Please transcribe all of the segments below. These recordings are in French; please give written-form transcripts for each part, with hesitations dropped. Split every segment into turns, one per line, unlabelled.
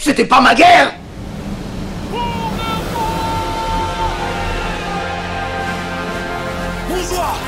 C'était pas ma guerre!
Bonsoir.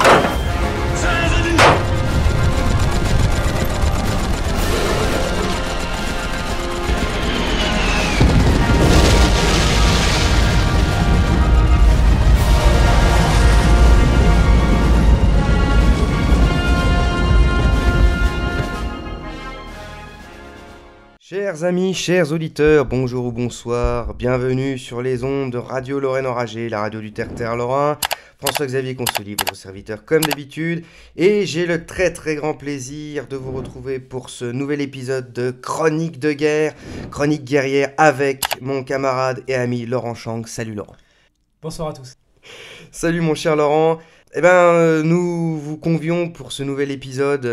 Chers amis, chers auditeurs, bonjour ou bonsoir, bienvenue sur les ondes de Radio Lorraine Enragée, la radio du Terre-Terre Lorrain. François-Xavier Consoli, votre serviteur comme d'habitude, et j'ai le très très grand plaisir de vous retrouver pour ce nouvel épisode de Chronique de guerre, Chronique guerrière avec mon camarade et ami Laurent Chang. Salut Laurent.
Bonsoir à tous.
Salut mon cher Laurent. Nous vous convions pour ce nouvel épisode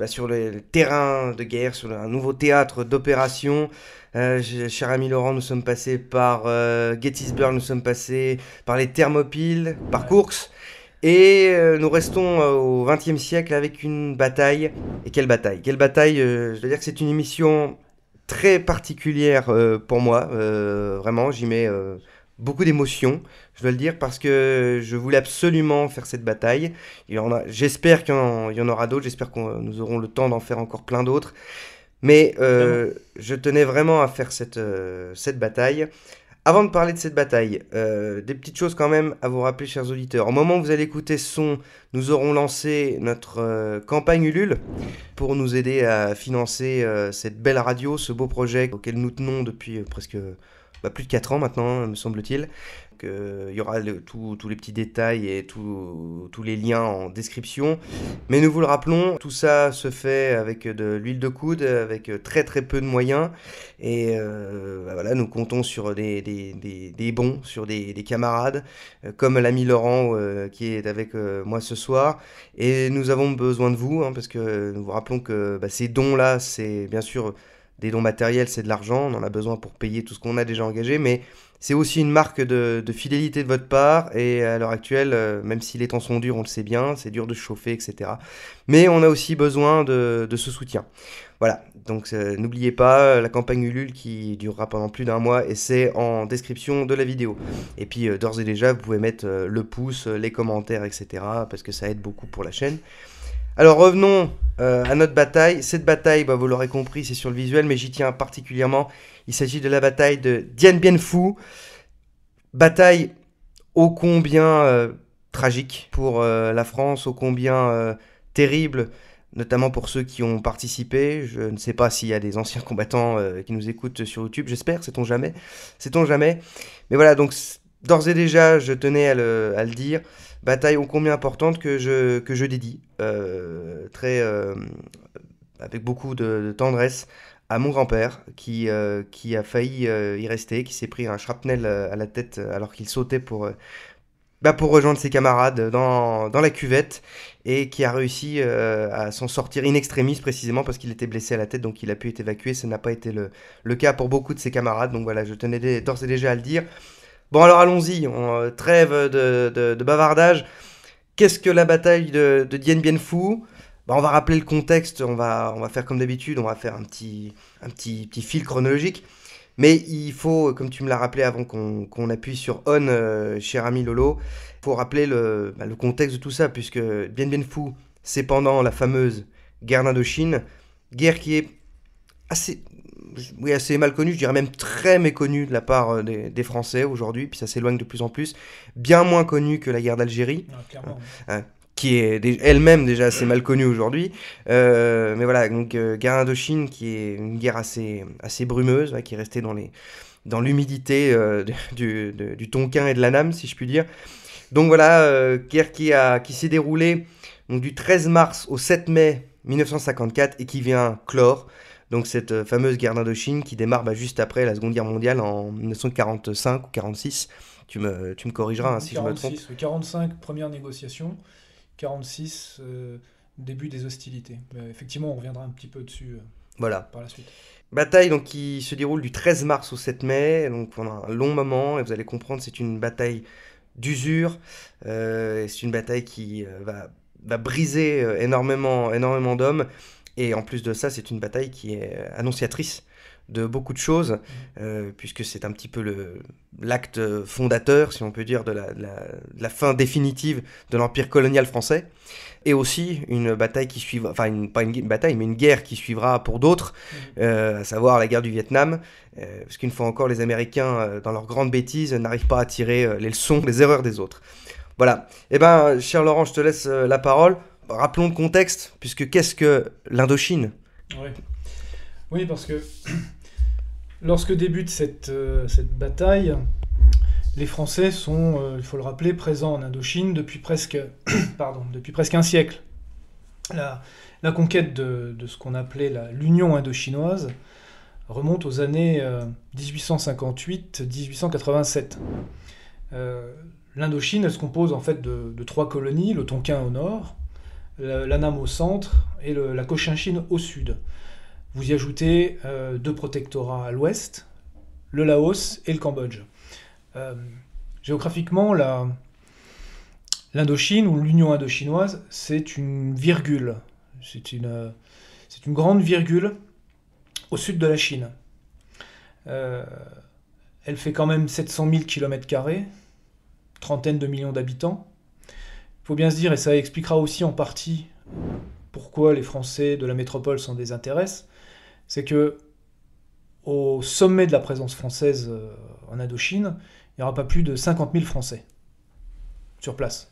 sur le terrain de guerre, sur un nouveau théâtre d'opération. Cher ami Laurent, nous sommes passés par Gettysburg, nous sommes passés par les Thermopyles, par Kursk, et nous restons au XXe siècle avec une bataille. Et quelle bataille! Quelle bataille! Je dois dire que c'est une émission très particulière pour moi, vraiment, j'y mets beaucoup d'émotions, je dois le dire, parce que je voulais absolument faire cette bataille. J'espère qu'il y en aura d'autres, j'espère que nous aurons le temps d'en faire encore plein d'autres. Mais je tenais vraiment à faire cette bataille. Avant de parler de cette bataille, des petites choses quand même à vous rappeler, chers auditeurs. Au moment où vous allez écouter ce son, nous aurons lancé notre campagne Ulule pour nous aider à financer cette belle radio, ce beau projet auquel nous tenons depuis presque plus de 4 ans maintenant, me semble-t-il. Il y aura tous les petits détails et tous les liens en description. Mais nous vous le rappelons, tout ça se fait avec de l'huile de coude, avec très très peu de moyens. Et voilà, nous comptons sur des bons, sur des camarades, comme l'ami Laurent qui est avec moi ce soir. Et nous avons besoin de vous, parce que nous vous rappelons que ces dons-là, c'est bien sûr des dons matériels, c'est de l'argent. On en a besoin pour payer tout ce qu'on a déjà engagé, mais c'est aussi une marque de fidélité de votre part, et à l'heure actuelle, même si les temps sont durs, on le sait bien, c'est dur de se chauffer, etc. Mais on a aussi besoin de ce soutien. Voilà, donc n'oubliez pas la campagne Ulule qui durera pendant plus d'un mois, et c'est en description de la vidéo. Et puis d'ores et déjà, vous pouvez mettre le pouce, les commentaires, etc. parce que ça aide beaucoup pour la chaîne. Alors revenons à notre bataille. Cette bataille, vous l'aurez compris, c'est sur le visuel, mais j'y tiens particulièrement. Il s'agit de la bataille de Dien Bien Phu. Bataille ô combien tragique pour la France, ô combien terrible, notamment pour ceux qui ont participé. Je ne sais pas s'il y a des anciens combattants qui nous écoutent sur YouTube, j'espère, sait-on jamais. Mais voilà, donc d'ores et déjà, je tenais à le dire. Bataille ô combien importante que je dédie, avec beaucoup de tendresse, à mon grand-père qui a failli y rester, qui s'est pris un shrapnel à la tête alors qu'il sautait pour rejoindre ses camarades dans la cuvette, et qui a réussi à s'en sortir in extremis, précisément parce qu'il était blessé à la tête, donc il a pu être évacué. Ça n'a pas été le cas pour beaucoup de ses camarades, donc voilà, je tenais d'ores et déjà à le dire. Bon, alors allons-y, on trêve de bavardage. Qu'est-ce que la bataille de Dien Bien Phu? On va rappeler le contexte, on va faire comme d'habitude, on va faire un petit fil chronologique. Mais il faut, comme tu me l'as rappelé avant qu'on appuie sur on, cher ami Lolo, il faut rappeler le contexte de tout ça, puisque Dien Bien Phu, c'est pendant la fameuse guerre d'Indochine, guerre qui est assez mal connue, je dirais même très méconnue de la part des Français aujourd'hui, puis ça s'éloigne de plus en plus, bien moins connue que la guerre d'Algérie, qui est elle-même déjà assez mal connue aujourd'hui, mais voilà, donc guerre d'Indochine qui est une guerre assez brumeuse, qui est restée dans l'humidité du Tonkin et de l'Annam, si je puis dire. Donc voilà, guerre qui s'est déroulée donc, du 13 mars au 7 mai 1954 et qui vient clore donc cette fameuse guerre d'Indochine qui démarre juste après la Seconde Guerre mondiale en 1945 ou 46. Tu me corrigeras si je me trompe.
45, première négociation. 46, début des hostilités. Mais effectivement, on reviendra un petit peu dessus
voilà.
Par la suite.
Bataille donc, qui se déroule du 13 mars au 7 mai, donc pendant un long moment, et vous allez comprendre, c'est une bataille d'usure, c'est une bataille qui va briser énormément d'hommes, et en plus de ça, c'est une bataille qui est annonciatrice de beaucoup de choses, puisque c'est un petit peu l'acte fondateur, si on peut dire, de la fin définitive de l'empire colonial français, et aussi une bataille qui suivra, enfin pas une bataille, mais une guerre qui suivra pour d'autres, à savoir la guerre du Vietnam, parce qu'une fois encore, les Américains, dans leur grande bêtise, n'arrivent pas à tirer les leçons des erreurs des autres. Voilà. Eh ben, cher Laurent, je te laisse la parole. Rappelons le contexte, puisque qu'est-ce que l'Indochine ?
Ouais. Oui, parce que lorsque débute cette bataille, les Français sont, il faut le rappeler, présents en Indochine depuis presque un siècle. La conquête de ce qu'on appelait l'Union indochinoise remonte aux années 1858-1887. L'Indochine, elle se compose en fait de 3 colonies, le Tonkin au nord, l'Annam au centre et la Cochinchine au sud. Vous y ajoutez 2 protectorats à l'ouest, le Laos et le Cambodge. Géographiquement, l'Indochine ou l'Union indochinoise, c'est une virgule. C'est une grande virgule au sud de la Chine. Elle fait quand même 700 000 km², trentaine de millions d'habitants. Il faut bien se dire, et ça expliquera aussi en partie pourquoi les Français de la métropole s'en désintéressent, c'est que au sommet de la présence française en Indochine, il n'y aura pas plus de 50 000 Français sur place.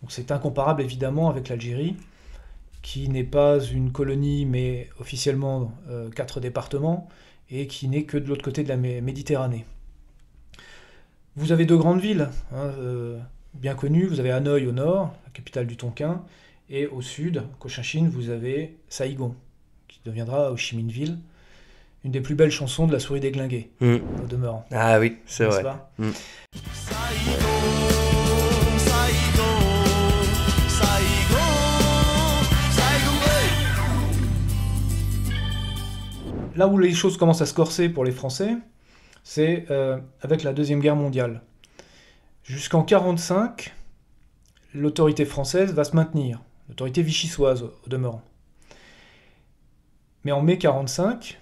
Donc c'est incomparable évidemment avec l'Algérie, qui n'est pas une colonie, mais officiellement 4 départements, et qui n'est que de l'autre côté de la Méditerranée. Vous avez 2 grandes villes, bien connues. Vous avez Hanoï au nord, la capitale du Tonkin, et au sud, Cochinchine, vous avez Saïgon, qui deviendra Ho Chi Minh Ville, une des plus belles chansons de La Souris déglinguée, au demeurant.
Ah oui, c'est vrai.
Là où les choses commencent à se corser pour les Français, c'est avec la Deuxième Guerre mondiale. Jusqu'en 1945, l'autorité française va se maintenir, l'autorité vichysoise au demeurant. Mais en mai 1945,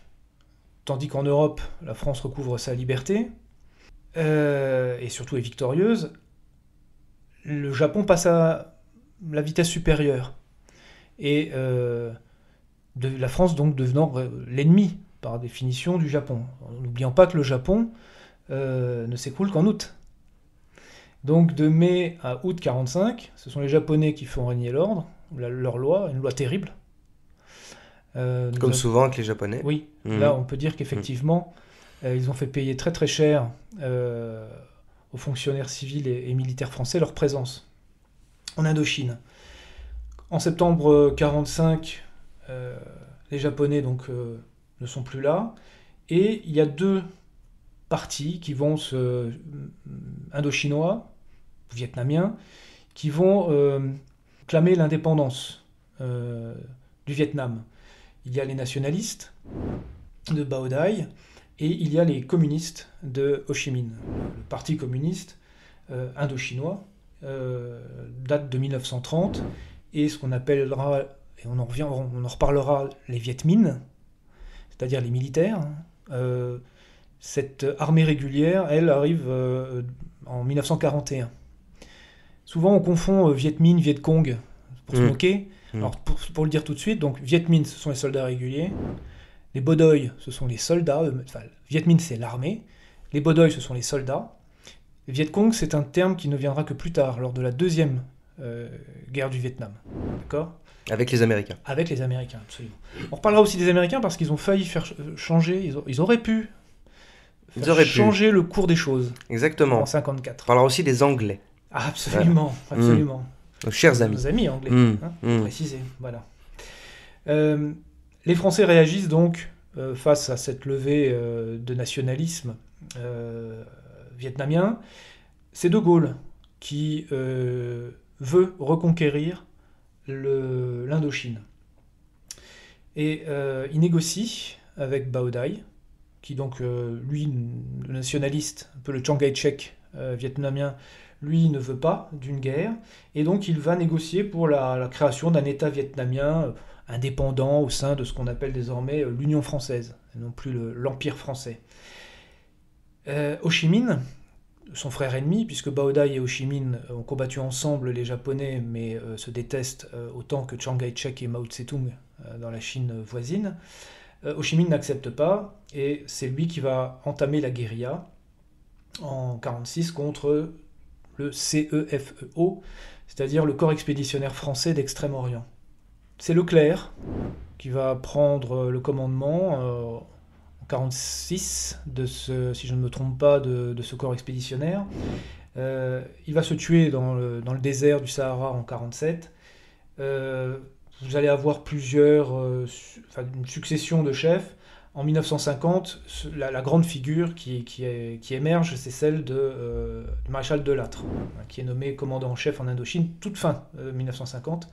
tandis qu'en Europe, la France recouvre sa liberté, et surtout est victorieuse, le Japon passe à la vitesse supérieure. Et la France donc devenant l'ennemi, par définition, du Japon. N'oublions pas que le Japon ne s'écroule qu'en août. Donc de mai à août 1945, ce sont les Japonais qui font régner l'ordre, leur loi, une loi terrible.
Comme souvent avec les Japonais.
Oui, là on peut dire qu'effectivement, ils ont fait payer très très cher aux fonctionnaires civils et militaires français leur présence en Indochine. En septembre 1945, les Japonais donc, ne sont plus là, et il y a 2 partis qui vont indochinois, vietnamiens, qui vont clamer l'indépendance du Vietnam. Il y a les nationalistes de Bao Dai et il y a les communistes de Ho Chi Minh. Le parti communiste indochinois date de 1930 et ce qu'on appellera, et on en reparlera, les Viet Minh, c'est-à-dire les militaires. Cette armée régulière, elle arrive en 1941. Souvent on confond Viet Minh, Viet Cong, pour se moquer. Alors pour le dire tout de suite, donc Viet Minh ce sont les soldats réguliers, les Bo Doi ce sont les soldats, Viet Minh c'est l'armée, les Bo Doi ce sont les soldats, Viet Cong c'est un terme qui ne viendra que plus tard, lors de la deuxième guerre du Vietnam. D'accord ?
Avec les Américains.
Avec les Américains, absolument. On reparlera aussi des Américains parce qu'ils ont failli faire changer, ils auraient pu changer le cours des choses.
Exactement.
En 1954.
On parlera aussi des Anglais.
Ah, absolument, voilà. Absolument.
Nos chers amis.
Nos amis anglais, préciser, voilà. Les Français réagissent donc face à cette levée de nationalisme vietnamien. C'est De Gaulle qui veut reconquérir l'Indochine. Et il négocie avec Bao Dai, qui donc, lui, le nationaliste, un peu le Chiang Kai-shek vietnamien, lui ne veut pas d'une guerre, et donc il va négocier pour la création d'un État vietnamien indépendant au sein de ce qu'on appelle désormais l'Union française, non plus l'Empire français. Ho Chi Minh, son frère ennemi, puisque Bao Dai et Ho Chi Minh ont combattu ensemble les Japonais, mais se détestent autant que Chiang Kai-shek et Mao Tse-tung dans la Chine voisine, Ho Chi Minh n'accepte pas, et c'est lui qui va entamer la guérilla en 1946 contre le CEFEO, c'est-à-dire le corps expéditionnaire français d'Extrême-Orient. C'est Leclerc qui va prendre le commandement en 1946 si je ne me trompe pas, de ce corps expéditionnaire. Il va se tuer dans le désert du Sahara en 1947. Vous allez avoir une succession de chefs. En 1950, la grande figure qui émerge, c'est celle du maréchal Delattre, qui est nommé commandant en chef en Indochine, toute fin 1950,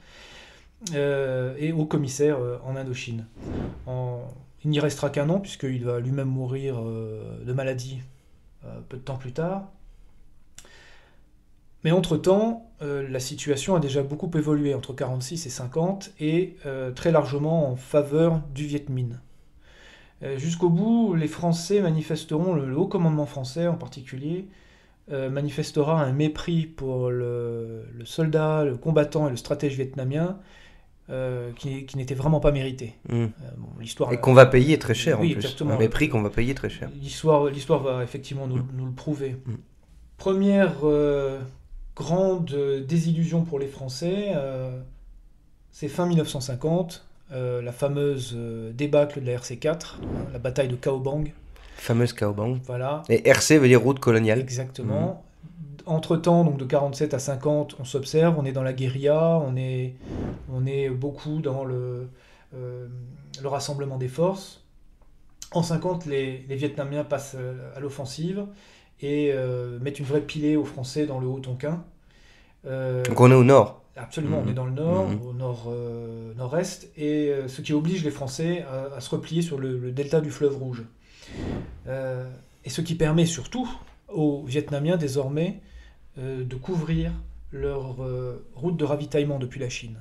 et haut commissaire en Indochine. Il n'y restera qu'un an, puisqu'il va lui-même mourir de maladie peu de temps plus tard. Mais entre-temps, la situation a déjà beaucoup évolué entre 1946 et 1950, et très largement en faveur du Viet Minh. Jusqu'au bout, les Français manifesteront, le haut commandement français en particulier, manifestera un mépris pour le soldat, le combattant et le stratège vietnamien qui n'était vraiment pas mérité.
Et qu'on va payer très cher,
oui,
en plus.
Exactement.
Un mépris qu'on va payer très cher.
L'histoire va effectivement nous le prouver. Première grande désillusion pour les Français, c'est fin 1950, la fameuse débâcle de la RC4, la bataille de Cao Bang.
Fameuse Cao Bang.
Voilà.
Et RC veut dire route coloniale.
Exactement. Entre-temps, donc de 47 à 50, on s'observe, on est dans la guérilla, on est beaucoup dans le rassemblement des forces. En 50, les Vietnamiens passent à l'offensive et mettent une vraie pilée aux Français dans le Haut-Tonkin.
Donc on est au nord.
Absolument, on est dans le nord, au nord-est, et ce qui oblige les Français à se replier sur le delta du fleuve Rouge. Et ce qui permet surtout aux Vietnamiens désormais de couvrir leur route de ravitaillement depuis la Chine.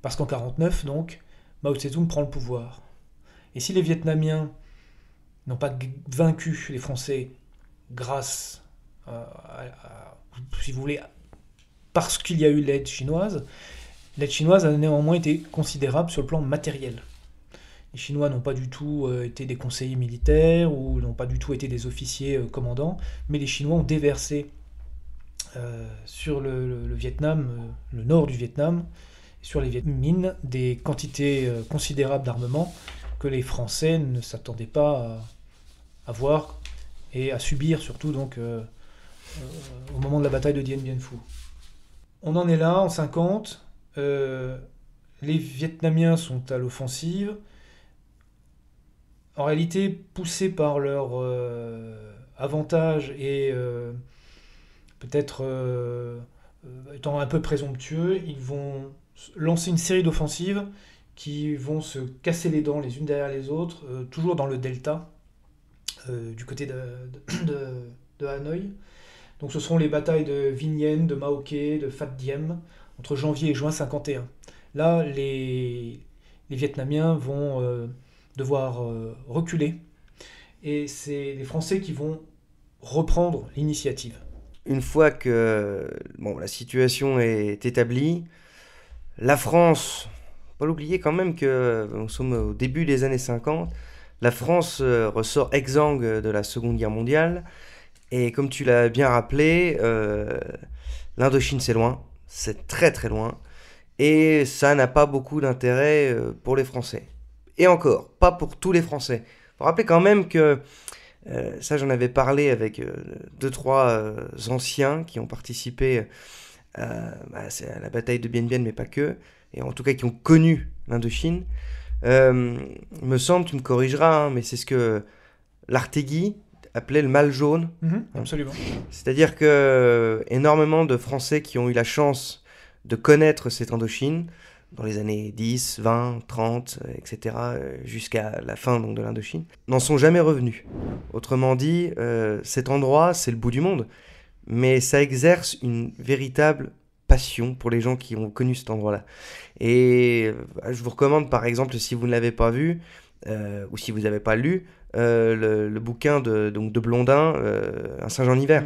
Parce qu'en 1949, donc, Mao Tse-tung prend le pouvoir. Et si les Vietnamiens n'ont pas vaincu les Français grâce si vous voulez, parce qu'il y a eu l'aide chinoise a néanmoins été considérable sur le plan matériel. Les Chinois n'ont pas du tout été des conseillers militaires ou n'ont pas du tout été des officiers commandants, mais les Chinois ont déversé sur le Vietnam, le nord du Vietnam, sur les Viet Minh, des quantités considérables d'armement que les Français ne s'attendaient pas à voir et à subir, surtout donc au moment de la bataille de Dien Bien Phu. On en est là, en 50, les Vietnamiens sont à l'offensive, en réalité poussés par leur avantage et peut-être étant un peu présomptueux, ils vont lancer une série d'offensives qui vont se casser les dents les unes derrière les autres, toujours dans le delta, du côté de Hanoï. Donc ce seront les batailles de Vinh Nguyen, de Mao Kê, de Phat Diem, entre janvier et juin 51. Là, les Vietnamiens vont devoir reculer, et c'est les Français qui vont reprendre l'initiative.
Une fois que la situation est établie, la France, pas l'oublier quand même que nous sommes au début des années 50, la France ressort exsangue de la Seconde Guerre mondiale, et comme tu l'as bien rappelé, l'Indochine c'est loin, c'est très très loin, et ça n'a pas beaucoup d'intérêt pour les Français. Et encore, pas pour tous les Français. Il faut rappeler quand même que, ça j'en avais parlé avec 2-3 anciens qui ont participé à la bataille de Bien Bien, mais pas que, et en tout cas qui ont connu l'Indochine. Me semble, tu me corrigeras, mais c'est ce que l'Artegui appelait le mal jaune.
Absolument.
C'est-à-dire que énormément de Français qui ont eu la chance de connaître cette Indochine, dans les années 10, 20, 30, etc., jusqu'à la fin donc, de l'Indochine, n'en sont jamais revenus. Autrement dit, cet endroit, c'est le bout du monde, mais ça exerce une véritable passion pour les gens qui ont connu cet endroit-là. Et je vous recommande, par exemple, si vous ne l'avez pas vu, ou si vous n'avez pas lu, le bouquin donc de Blondin, Un singe en hiver.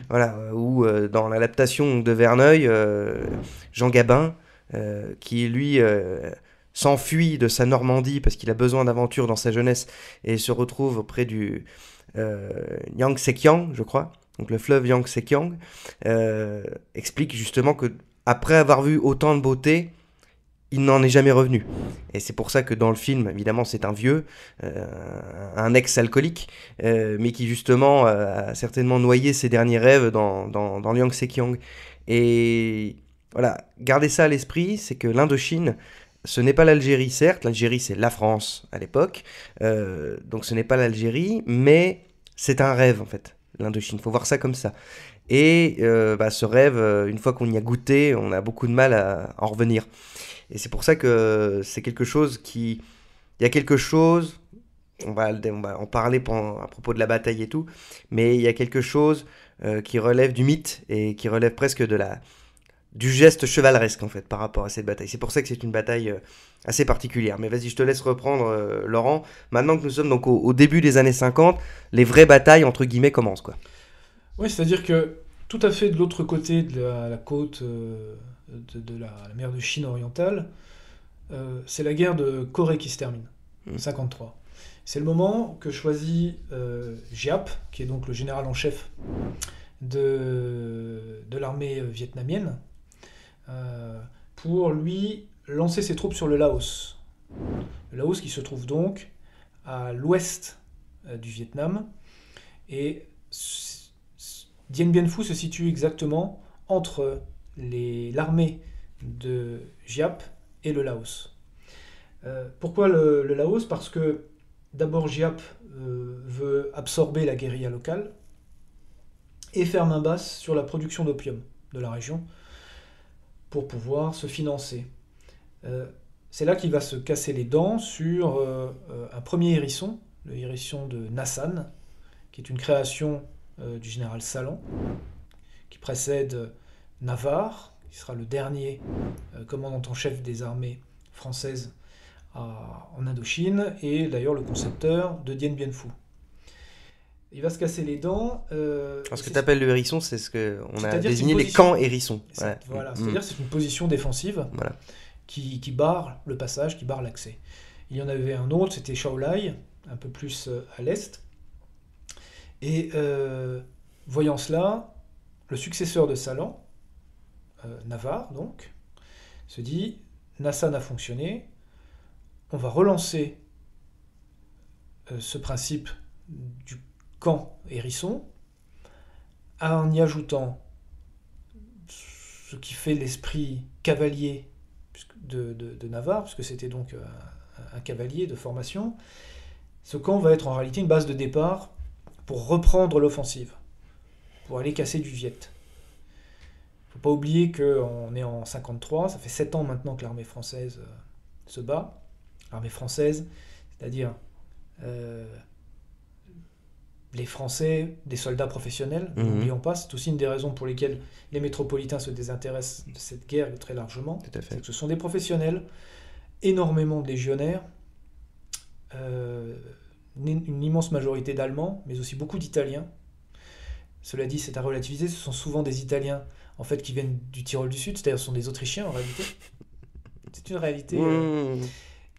Voilà, ou dans l'adaptation de Verneuil, Jean Gabin, qui lui s'enfuit de sa Normandie parce qu'il a besoin d'aventure dans sa jeunesse et se retrouve auprès du Yangtze-Kiang, je crois, donc le fleuve Yangtze-Kiang, explique justement que après avoir vu autant de beauté, il n'en est jamais revenu. Et c'est pour ça que dans le film, évidemment, c'est un vieux, un ex-alcoolique, mais qui justement a certainement noyé ses derniers rêves dans le Yangtze-Kiang. Et voilà, gardez ça à l'esprit, c'est que l'Indochine, ce n'est pas l'Algérie, certes, l'Algérie c'est la France à l'époque, donc ce n'est pas l'Algérie, mais c'est un rêve en fait, l'Indochine, il faut voir ça comme ça. Et ce rêve, une fois qu'on y a goûté, on a beaucoup de mal à en revenir. Et c'est pour ça que c'est quelque chose qui... Il y a quelque chose, on va en parler à propos de la bataille et tout, mais il y a quelque chose qui relève du mythe et qui relève presque du geste chevaleresque en fait par rapport à cette bataille. C'est pour ça que c'est une bataille assez particulière. Mais vas-y, je te laisse reprendre, Laurent. Maintenant que nous sommes donc au début des années 50, les vraies batailles entre guillemets commencent quoi.
Oui, c'est-à-dire que tout à fait de l'autre côté de la côte de la mer de Chine orientale, c'est la guerre de Corée qui se termine, 53. C'est le moment que choisit Giap, qui est donc le général en chef de l'armée vietnamienne, pour lui lancer ses troupes sur le Laos. Le Laos qui se trouve donc à l'ouest du Vietnam, et Dien Bien Phu se situe exactement entre l'armée de Giap et le Laos. Pourquoi le Laos ? Parce que d'abord Giap veut absorber la guérilla locale et faire main basse sur la production d'opium de la région pour pouvoir se financer. C'est là qu'il va se casser les dents sur un premier hérisson, le hérisson de Nassan, qui est une création du général Salan, qui précède Navarre, qui sera le dernier commandant en chef des armées françaises en Indochine, et d'ailleurs le concepteur de Dien Bien Phu. Il va se casser les dents.
Ce que tu appelles le hérisson, c'est ce qu'on a désigné les
position...
camps hérissons.
Ouais. Voilà, c'est-à-dire que c'est une position défensive qui barre le passage, qui barre l'accès. Il y en avait un autre, c'était Shaolai, un peu plus à l'est. Et voyant cela, le successeur de Salan, Navarre donc, se dit Nassan a fonctionné, on va relancer ce principe du camp hérisson en y ajoutant ce qui fait l'esprit cavalier de Navarre, puisque c'était donc un cavalier de formation. Ce camp va être en réalité une base de départ pour reprendre l'offensive, pour aller casser du Viet. Il ne faut pas oublier qu'on est en 53, ça fait 7 ans maintenant que l'armée française se bat. L'armée française, c'est-à-dire les Français, des soldats professionnels, n'oublions pas, c'est aussi une des raisons pour lesquelles les métropolitains se désintéressent de cette guerre très largement.
Tout à fait.
C'est que ce sont des professionnels, énormément de légionnaires, une immense majorité d'Allemands, mais aussi beaucoup d'Italiens. Cela dit, c'est à relativiser, ce sont souvent des Italiens en fait, qui viennent du Tyrol du Sud, c'est-à-dire ce sont des Autrichiens en réalité. C'est une réalité...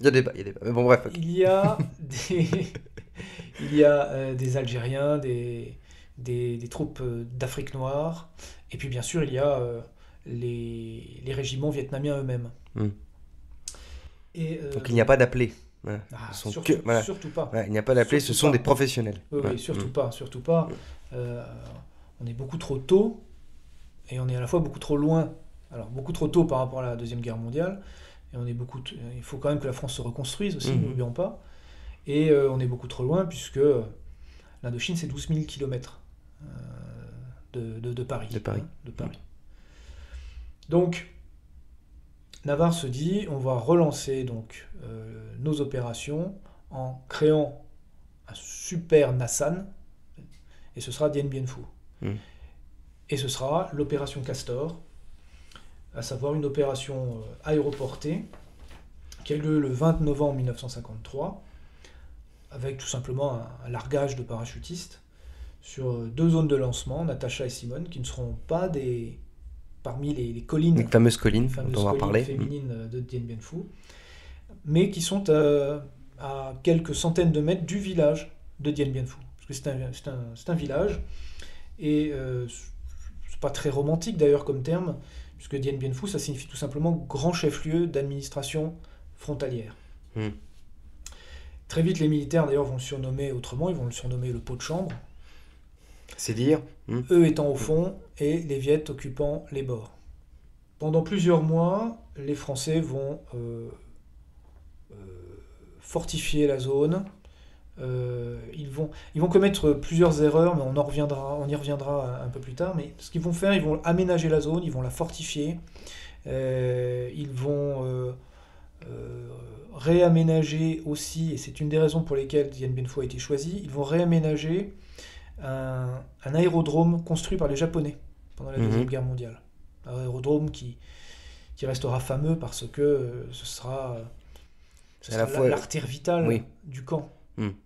Il y a débat. Mais bon, bref.
Il y a des Algériens, des troupes d'Afrique noire, et puis bien sûr, il y a les régiments vietnamiens eux-mêmes.
Donc il n'y a pas d'appelés. Voilà.
Surtout pas.
Ouais, il n'y a pas d'appelés, ce sont des professionnels.
Oui, surtout pas. On est beaucoup trop tôt, et on est à la fois beaucoup trop loin. Alors, beaucoup trop tôt par rapport à la Deuxième Guerre mondiale, et il faut quand même que la France se reconstruise aussi, n'oublions pas. Et on est beaucoup trop loin, puisque l'Indochine, c'est 12 000 km de Paris. De Paris. Donc, Navarre se dit, on va relancer donc, nos opérations en créant un super Nassan, et ce sera Dien Bien Phu. Et ce sera l'opération Castor, à savoir une opération aéroportée qui a eu lieu le 20 novembre 1953 avec tout simplement un largage de parachutistes sur 2 zones de lancement, Natacha et Simone, qui ne seront pas parmi les collines,
Les fameuses collines
fameuses
dont on va
collines
parler.
féminines de Dien Bien Phu, mais qui sont à quelques centaines de mètres du village de Dien Bien Phu. Parce que c'est un village, et c'est pas très romantique d'ailleurs comme terme, puisque Dien Bien Phu, ça signifie tout simplement grand chef-lieu d'administration frontalière.
Mm.
Très vite, les militaires d'ailleurs vont le surnommer autrement, ils vont le surnommer le pot de chambre,
C'est dire.
eux étant au fond et les Viettes occupant les bords. Pendant plusieurs mois, les Français vont fortifier la zone. Ils vont commettre plusieurs erreurs, mais on y reviendra un peu plus tard. Mais ce qu'ils vont faire, ils vont aménager la zone, ils vont la fortifier, ils vont réaménager aussi, et c'est une des raisons pour lesquelles Dien Bien Phu a été choisi, ils vont réaménager un aérodrome construit par les Japonais pendant la Deuxième Guerre mondiale. Un aérodrome qui restera fameux parce que ce sera
C'est à la fois
l'artère vitale
oui.
du camp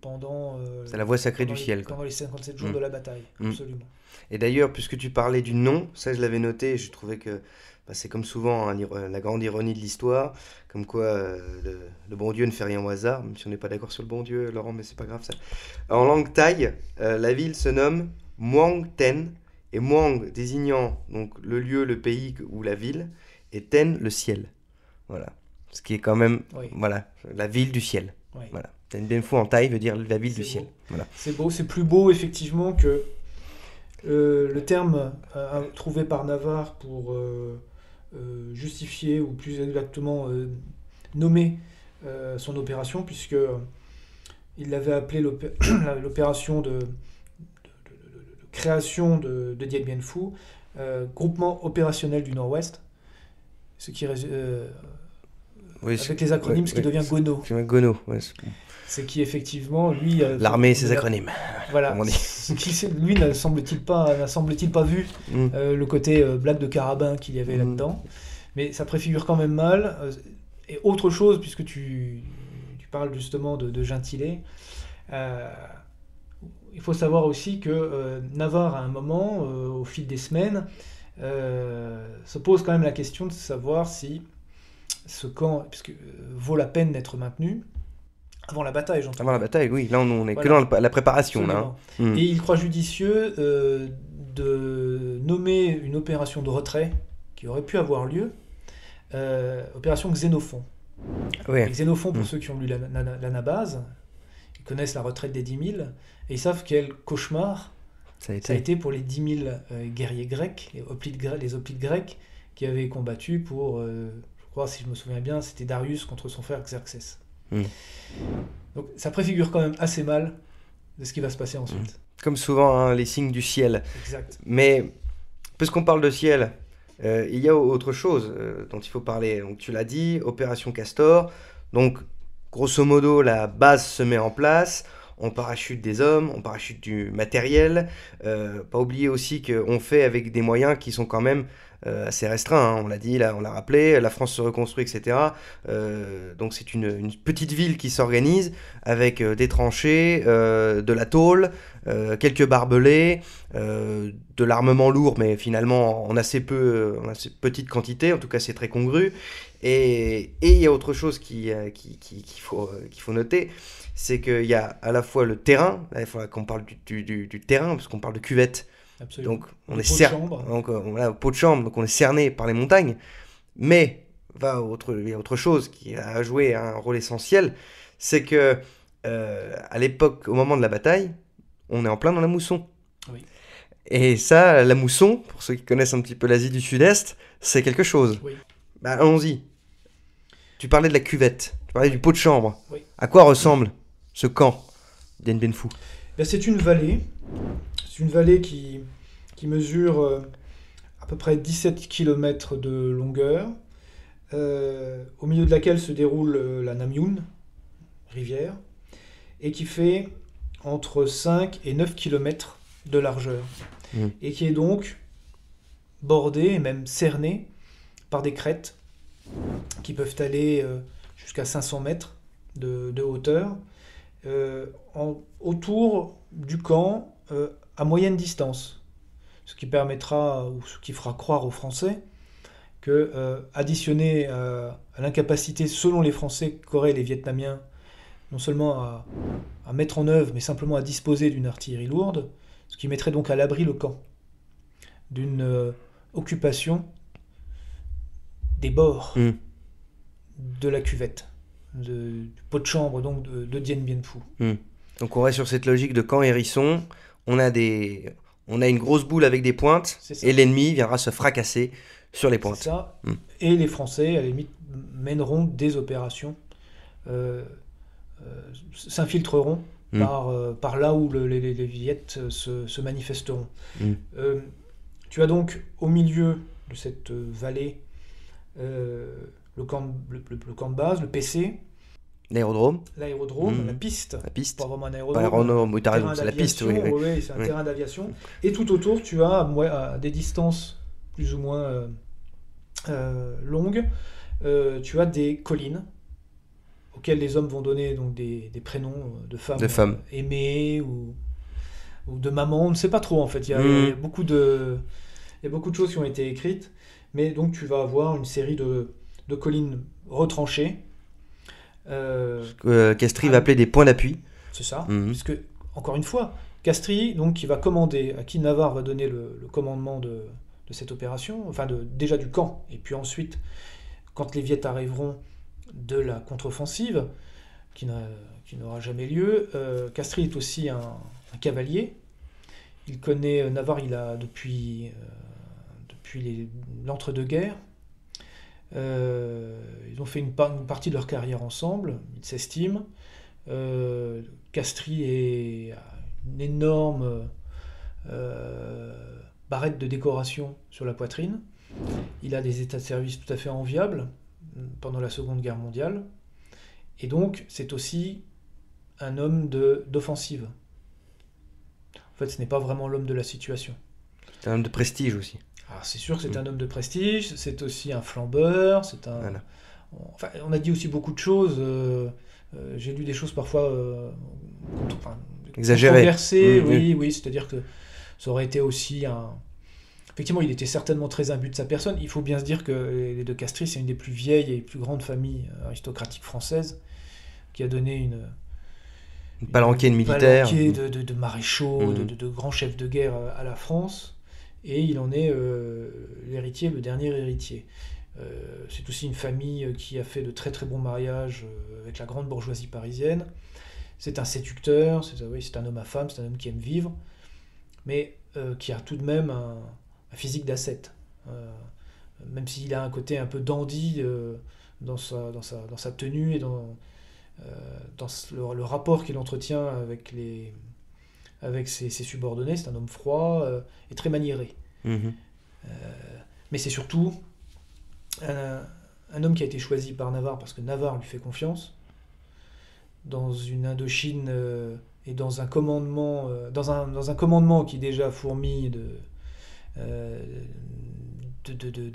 pendant
C'est la voie sacrée du ciel.
pendant les 57 jours de la bataille, absolument.
Et d'ailleurs, puisque tu parlais du nom, ça je l'avais noté, et je trouvais que c'est comme souvent hein, la grande ironie de l'histoire, comme quoi le bon Dieu ne fait rien au hasard, même si on n'est pas d'accord sur le bon Dieu, Laurent, mais c'est pas grave ça. En langue thaï, la ville se nomme Muang Ten, et Muang désignant donc le lieu, le pays ou la ville, et Ten le ciel. Voilà. Ce qui est quand même voilà, la ville du ciel.
Oui.
Voilà. Dien Bien Phu en thaï veut dire la ville du ciel. Voilà.
C'est beau, c'est plus beau effectivement que le terme trouvé par Navarre pour justifier, ou plus exactement nommer son opération, puisque il l'avait appelé l'opération de création de Dien Bien Phu, groupement opérationnel du Nord-Ouest, ce qui avec les acronymes, ce qui devient GONO.
GONO, ouais.
C'est qui effectivement, lui...
L'armée et ses acronymes.
Voilà. Ce qui, lui, n'a semble-t-il pas vu le côté blague de carabin qu'il y avait là-dedans. Mais ça préfigure quand même mal. Et autre chose, puisque tu parles justement de Gentilé, il faut savoir aussi que Navarre, à un moment, au fil des semaines, se pose quand même la question de savoir si ce camp vaut la peine d'être maintenu. Avant la bataille, j'entends.
Avant la bataille, oui. Là, on est que dans la préparation. Là,
hein. Et il croit judicieux de nommer une opération de retrait qui aurait pu avoir lieu, opération Xénophon.
Oui.
Et Xénophon, pour ceux qui ont lu l'Anabase, ils connaissent la retraite des 10 000, et ils savent quel cauchemar ça a été pour les 10 000 guerriers grecs, les hoplites grecs, qui avaient combattu pour, je crois, si je me souviens bien, c'était Darius contre son frère Xerxès. Donc ça préfigure quand même assez mal de ce qui va se passer ensuite.
Comme souvent, hein, les signes du ciel.
Exact.
Mais, puisqu'on parle de ciel, il y a autre chose dont il faut parler. Donc, tu l'as dit, Opération Castor. Donc, grosso modo, la base se met en place. On parachute des hommes, on parachute du matériel. Pas oublier aussi qu'on fait avec des moyens qui sont quand même assez restreints. Hein. On l'a dit, là, on l'a rappelé, la France se reconstruit, etc. Donc c'est une petite ville qui s'organise avec des tranchées, de la tôle, quelques barbelés, de l'armement lourd, mais finalement en assez petite quantité. En tout cas, c'est très congru. Et il y a autre chose qu'il faut noter, c'est qu'il y a à la fois le terrain, là, il faudra qu'on parle du terrain, parce qu'on parle de cuvette.
Absolument.
Donc on est cerné, pot de chambre, donc on est cerné par les montagnes. Mais il y a autre chose qui a joué un rôle essentiel, c'est que à l'époque, au moment de la bataille, on est en plein dans la mousson.
Oui.
Et ça, la mousson, pour ceux qui connaissent un petit peu l'Asie du Sud-Est, c'est quelque chose.
Oui.
Bah, allons-y. Tu parlais de la cuvette, tu parlais du pot de chambre.
Oui.
À quoi ressemble ce camp Dien Bien Phu?
C'est une vallée. C'est une vallée qui mesure à peu près 17 km de longueur, au milieu de laquelle se déroule la Namyun, rivière, et qui fait entre 5 et 9 km de largeur, et qui est donc bordée et même cernée par des crêtes qui peuvent aller jusqu'à 500 mètres de hauteur, autour du camp à moyenne distance. Ce qui permettra, ou ce qui fera croire aux Français, que additionné à l'incapacité, selon les Français, qu'auraient les Vietnamiens, non seulement à mettre en œuvre, mais simplement à disposer d'une artillerie lourde, ce qui mettrait donc à l'abri le camp d'une occupation des bords de la cuvette, du pot de chambre donc de Dien Bien Phu.
Donc on reste sur cette logique de camp hérisson, on a une grosse boule avec des pointes, et l'ennemi viendra se fracasser sur les pointes.
C'est ça. Et les Français, à la limite, mèneront des opérations, s'infiltreront par là où les Viettes se manifesteront. Tu as donc au milieu de cette vallée le camp de base, le PC,
l'aérodrome,
la piste,
pas
vraiment un
aérodrome, oui, t'as raison, c'est la piste,
oui, c'est un terrain d'aviation, et tout autour tu as à des distances plus ou moins longues, tu as des collines auxquelles les hommes vont donner donc des prénoms de femmes aimées ou de mamans, on ne sait pas trop en fait, il y a beaucoup de choses qui ont été écrites, mais donc tu vas avoir une série de collines retranchées.
Castries va appeler des points d'appui.
C'est ça, puisque, encore une fois, Castries, donc, qui va commander, à qui Navarre va donner le commandement de cette opération, enfin déjà du camp, et puis ensuite, quand les Viettes arriveront, de la contre-offensive, qui n'aura jamais lieu. Castries est aussi un cavalier. Il connaît Navarre, il a depuis l'entre-deux-guerres. Ils ont fait une partie de leur carrière ensemble, ils s'estiment. Castries a une énorme barrette de décoration sur la poitrine. Il a des états de service tout à fait enviables pendant la Seconde Guerre mondiale. Et donc, c'est aussi un homme d'offensive. En fait, ce n'est pas vraiment l'homme de la situation.
C'est un homme de prestige aussi.
Alors, c'est sûr que c'est un homme de prestige, c'est aussi un flambeur,
Voilà.
Enfin, on a dit aussi beaucoup de choses. J'ai lu des choses parfois
exagérées.
Controversées, oui, c'est-à-dire que ça aurait été aussi Effectivement, il était certainement très imbu de sa personne. Il faut bien se dire que les de Castries, c'est une des plus vieilles et plus grandes familles aristocratiques françaises, qui a donné une
palanquée de militaires.
De maréchaux, de grands chefs de guerre à la France. Et il en est l'héritier, le dernier héritier. C'est aussi une famille qui a fait de très très bons mariages avec la grande bourgeoisie parisienne. C'est un séducteur, c'est un homme à femme, c'est un homme qui aime vivre, mais qui a tout de même un physique d'ascète. Même s'il a un côté un peu dandy dans sa tenue et dans le rapport qu'il entretient avec ses subordonnés, c'est un homme froid et très maniéré. Mais c'est surtout un homme qui a été choisi par Navarre parce que Navarre lui fait confiance dans une Indochine et dans un commandement qui déjà fourmille de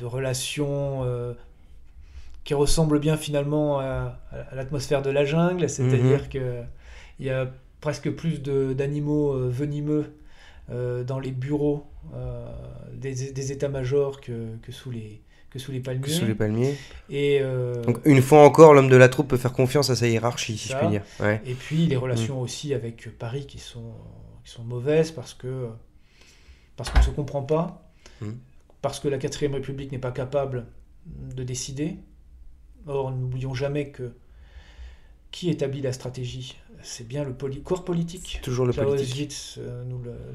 relations qui ressemblent bien finalement à l'atmosphère de la jungle, c'est-à-dire qu'il y a presque plus d'animaux venimeux dans les bureaux des états-majors que sous les palmiers. Et
donc une fois encore, l'homme de la troupe peut faire confiance à sa hiérarchie, si je puis dire. Ouais.
Et puis les relations aussi avec Paris qui sont mauvaises parce qu'on ne se comprend pas, parce que la 4ème République n'est pas capable de décider. Or, n'oublions jamais que qui établit la stratégie ? C'est bien le corps politique.
C'est toujours le politique.
Clausewitz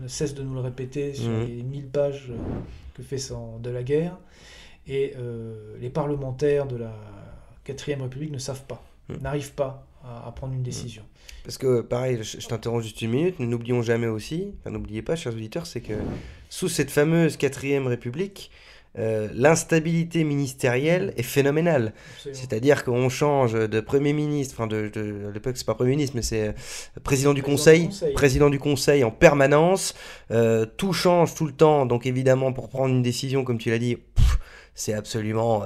ne cesse de nous le répéter sur les 1000 pages que fait de la guerre. Et les parlementaires de la 4ème République ne savent pas, n'arrivent pas à prendre une décision.
Parce que, pareil, je t'interromps juste une minute, n'oublions jamais aussi, n'oubliez pas, chers auditeurs, c'est que sous cette fameuse 4ème République, l'instabilité ministérielle est phénoménale. Absolument. C'est-à-dire qu'on change de Premier ministre, à l'époque c'est pas Premier ministre, mais c'est président du Conseil en permanence, tout change tout le temps, donc évidemment pour prendre une décision, comme tu l'as dit, c'est absolument...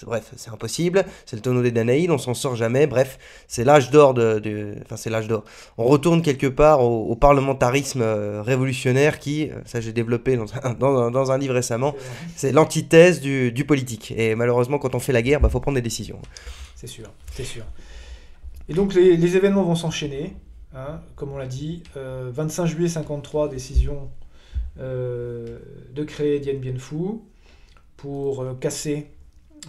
bref, c'est impossible. C'est le tonneau des Danaïdes, on s'en sort jamais. Bref, c'est l'âge d'or Enfin, c'est l'âge d'or. On retourne quelque part au parlementarisme révolutionnaire qui, ça j'ai développé dans un livre récemment, c'est l'antithèse du politique. Et malheureusement, quand on fait la guerre, faut prendre des décisions.
C'est sûr, c'est sûr. Et donc les événements vont s'enchaîner, hein, comme on l'a dit. 25 juillet 53, décision de créer Dien Bien Phu pour casser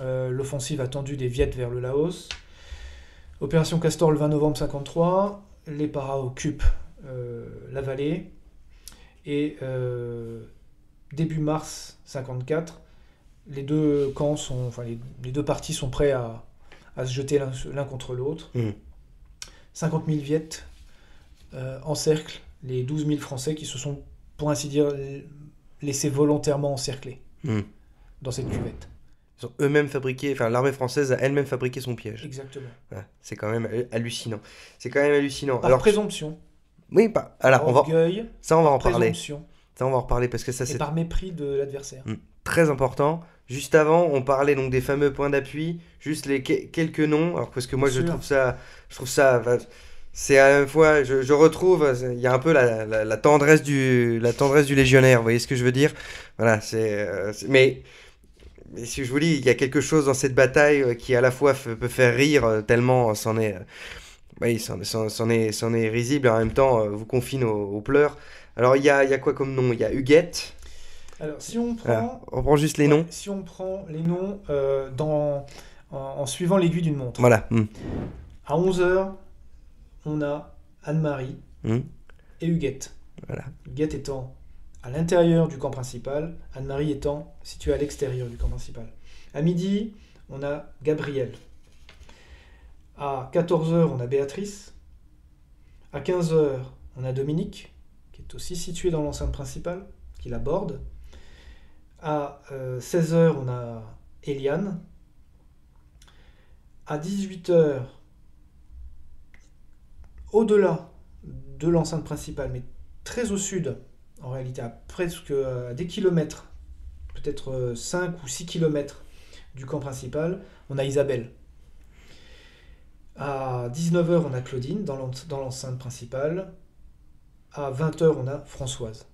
l'offensive attendue des Viet vers le Laos. Opération Castor le 20 novembre 53, les paras occupent la vallée. Et début mars 54, les deux camps les deux parties sont prêts à se jeter l'un contre l'autre. 50 000 Viet encerclent les 12 000 Français qui se sont, pour ainsi dire, laissés volontairement encercler dans cette cuvette.
Ils ont eux-mêmes fabriqué, enfin l'armée française a elle-même fabriqué son piège.
Exactement.
Voilà, c'est quand même hallucinant. C'est quand même hallucinant.
Par présomption.
Oui, alors
orgueil,
ça on va en parler.
Présomption.
Ça on va en reparler parce que ça c'est...
Et par mépris de l'adversaire.
Très important. Juste avant, on parlait donc des fameux points d'appui, juste les quelques noms, alors parce que moi je trouve ça, c'est à la fois, je retrouve, il y a un peu la tendresse du légionnaire, vous voyez ce que je veux dire? Voilà, mais si je vous dis, il y a quelque chose dans cette bataille qui à la fois peut faire rire tellement c'en est, c'en est risible, et en même temps vous confine aux pleurs. Alors il y a quoi comme nom? Il y a Huguette.
Alors, si on prend...
on prend juste les noms.
Si on prend les noms en suivant l'aiguille d'une montre.
Voilà.
À 11h, on a Anne-Marie et Huguette.
Voilà.
Huguette étant à l'intérieur du camp principal, Anne-Marie étant située à l'extérieur du camp principal. À midi, on a Gabrielle. À 14h, on a Béatrice. À 15h, on a Dominique, qui est aussi située dans l'enceinte principale, qui l'aborde. À 16h, on a Eliane. À 18h, au-delà de l'enceinte principale, mais très au sud, en réalité, à presque des kilomètres, peut-être 5 ou 6 kilomètres du camp principal, on a Isabelle. À 19h, on a Claudine dans l'enceinte principale. À 20h, on a Françoise.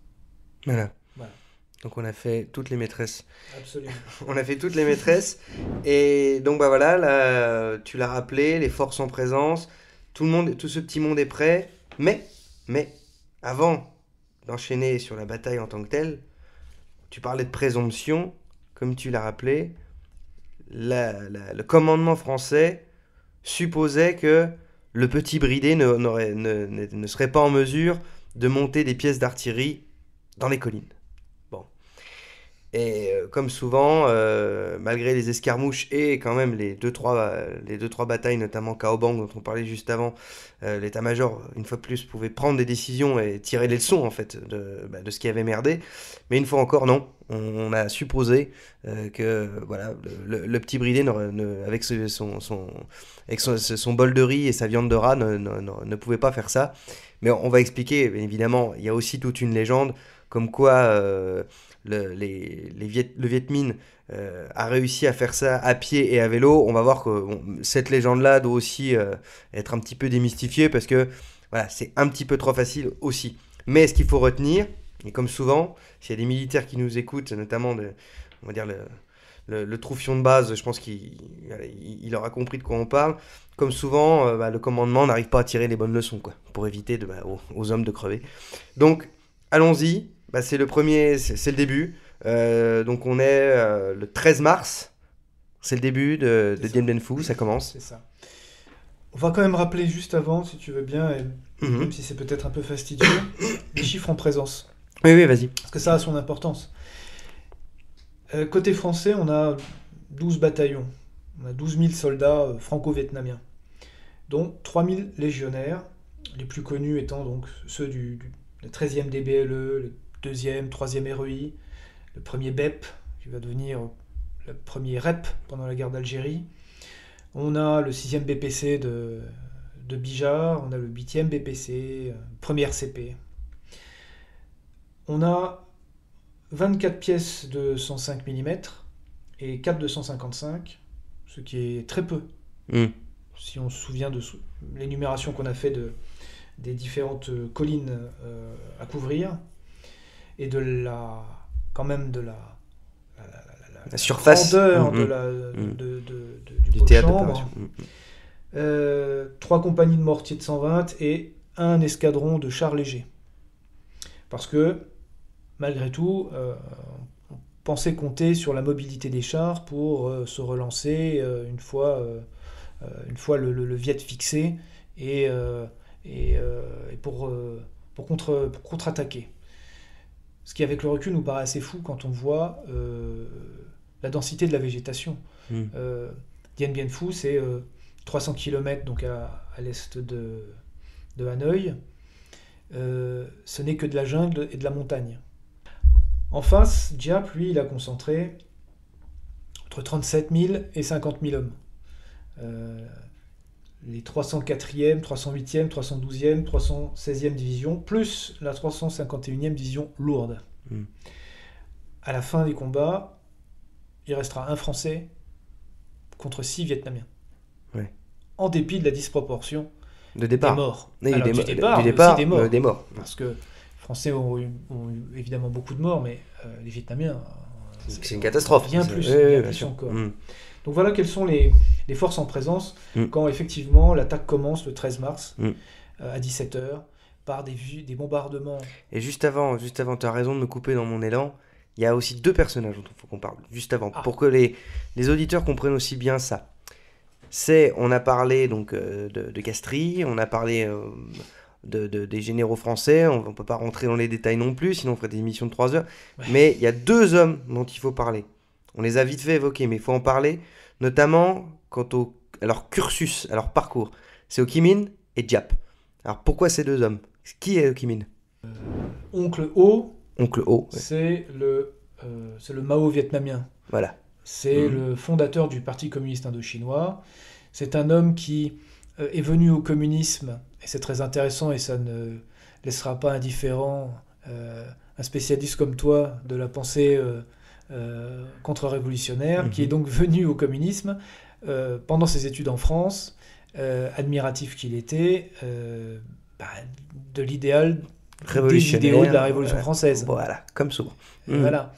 Voilà. Donc on a fait toutes les maîtresses.
Absolument.
On a fait toutes les maîtresses. Et donc voilà, là, tu l'as rappelé, les forces en présence, tout ce petit monde est prêt. Mais, avant d'enchaîner sur la bataille en tant que telle, tu parlais de présomption, comme tu l'as rappelé, le commandement français supposait que le petit bridé ne serait pas en mesure de monter des pièces d'artillerie dans les collines. Et comme souvent, malgré les escarmouches et quand même les deux trois batailles, notamment Kaobang dont on parlait juste avant, l'état-major, une fois de plus, pouvait prendre des décisions et tirer les leçons en fait de ce qui avait merdé. Mais une fois encore, non. On a supposé que voilà, le petit bridé avec son bol de riz et sa viande de rat ne pouvait pas faire ça. Mais on va expliquer, évidemment, il y a aussi toute une légende comme quoi le Viet Minh a réussi à faire ça à pied et à vélo. On va voir que cette légende-là doit aussi être un petit peu démystifiée parce que voilà, c'est un petit peu trop facile aussi. Mais ce qu'il faut retenir, et comme souvent, s'il y a des militaires qui nous écoutent, notamment on va dire le troufion de base, je pense qu'il aura compris de quoi on parle. Comme souvent, le commandement n'arrive pas à tirer les bonnes leçons, quoi, pour éviter aux hommes de crever. Donc, allons-y. C'est le début. Donc on est le 13 mars. C'est le début de Dien Bien Phu, ça commence.
C'est ça. On va quand même rappeler juste avant, si tu veux bien, même si c'est peut-être un peu fastidieux, les chiffres en présence.
Oui, vas-y.
Parce que ça a son importance. Côté français, on a 12 bataillons. On a 12 000 soldats franco-vietnamiens, dont 3 000 légionnaires, les plus connus étant donc ceux du 13e DBLE, le 2e, 3e REI, le 1er BEP, qui va devenir le 1er REP pendant la guerre d'Algérie. On a le 6e BPC de Bijar, on a le 8e BPC, 1er RCP. On a 24 pièces de 105 mm et 4,255, ce qui est très peu.
Mm.
Si on se souvient de l'énumération qu'on a fait des différentes collines à couvrir, et quand même de
La surface
grandeur du pot de
théâtre
chambre.
d'opération.
3 compagnies de mortiers de 120 et un escadron de chars légers. Parce que, malgré tout, on pensait compter sur la mobilité des chars pour se relancer une fois le Viet fixé et pour contre-attaquer. Ce qui, avec le recul, nous paraît assez fou quand on voit la densité de la végétation. Dien Bien Phu, c'est 300 km donc à l'est de Hanoï. Ce n'est que de la jungle et de la montagne. En face, Giap, lui, il a concentré entre 37 000 et 50 000 hommes. Les 304e, 308e, 312e, 316e division, plus la 351e division lourde. À la fin des combats, il restera un Français contre 6 Vietnamiens.
Ouais.
En dépit de la disproportion
de départ.
Des morts.
Oui,
Alors,
du
du
départ,
mais
des morts.
Parce que les Français ont eu évidemment beaucoup de morts, mais les Vietnamiens...
c'est une catastrophe.
Bien plus,
bien sûr.
encore. Donc voilà quelles sont les forces en présence quand effectivement l'attaque commence le 13 mars à 17h par des bombardements.
Et juste avant, tu as raison de me couper dans mon élan, il y a aussi 2 personnages dont il faut qu'on parle, juste avant, pour que les auditeurs comprennent aussi bien ça. On a parlé donc de Castries, on a parlé des généraux français, on ne peut pas rentrer dans les détails non plus, sinon on ferait des émissions de 3 heures, mais il y a 2 hommes dont il faut parler. On les a vite fait évoquer, mais il faut en parler, notamment quant à leur cursus, à leur parcours. C'est Ho Chi Minh et Giap. Alors pourquoi ces 2 hommes ? Qui est Ho Chi Minh ?
Oncle Ho.
Oncle Ho. Ouais.
C'est le Mao vietnamien.
Voilà.
C'est le fondateur du Parti communiste indo-chinois. C'est un homme qui est venu au communisme, et c'est très intéressant, et ça ne laissera pas indifférent un spécialiste comme toi de la pensée contre-révolutionnaire, qui est donc venu au communisme pendant ses études en France, admiratif qu'il était, de l'idéal des idéaux de la Révolution française.
Voilà, comme souvent.
Voilà.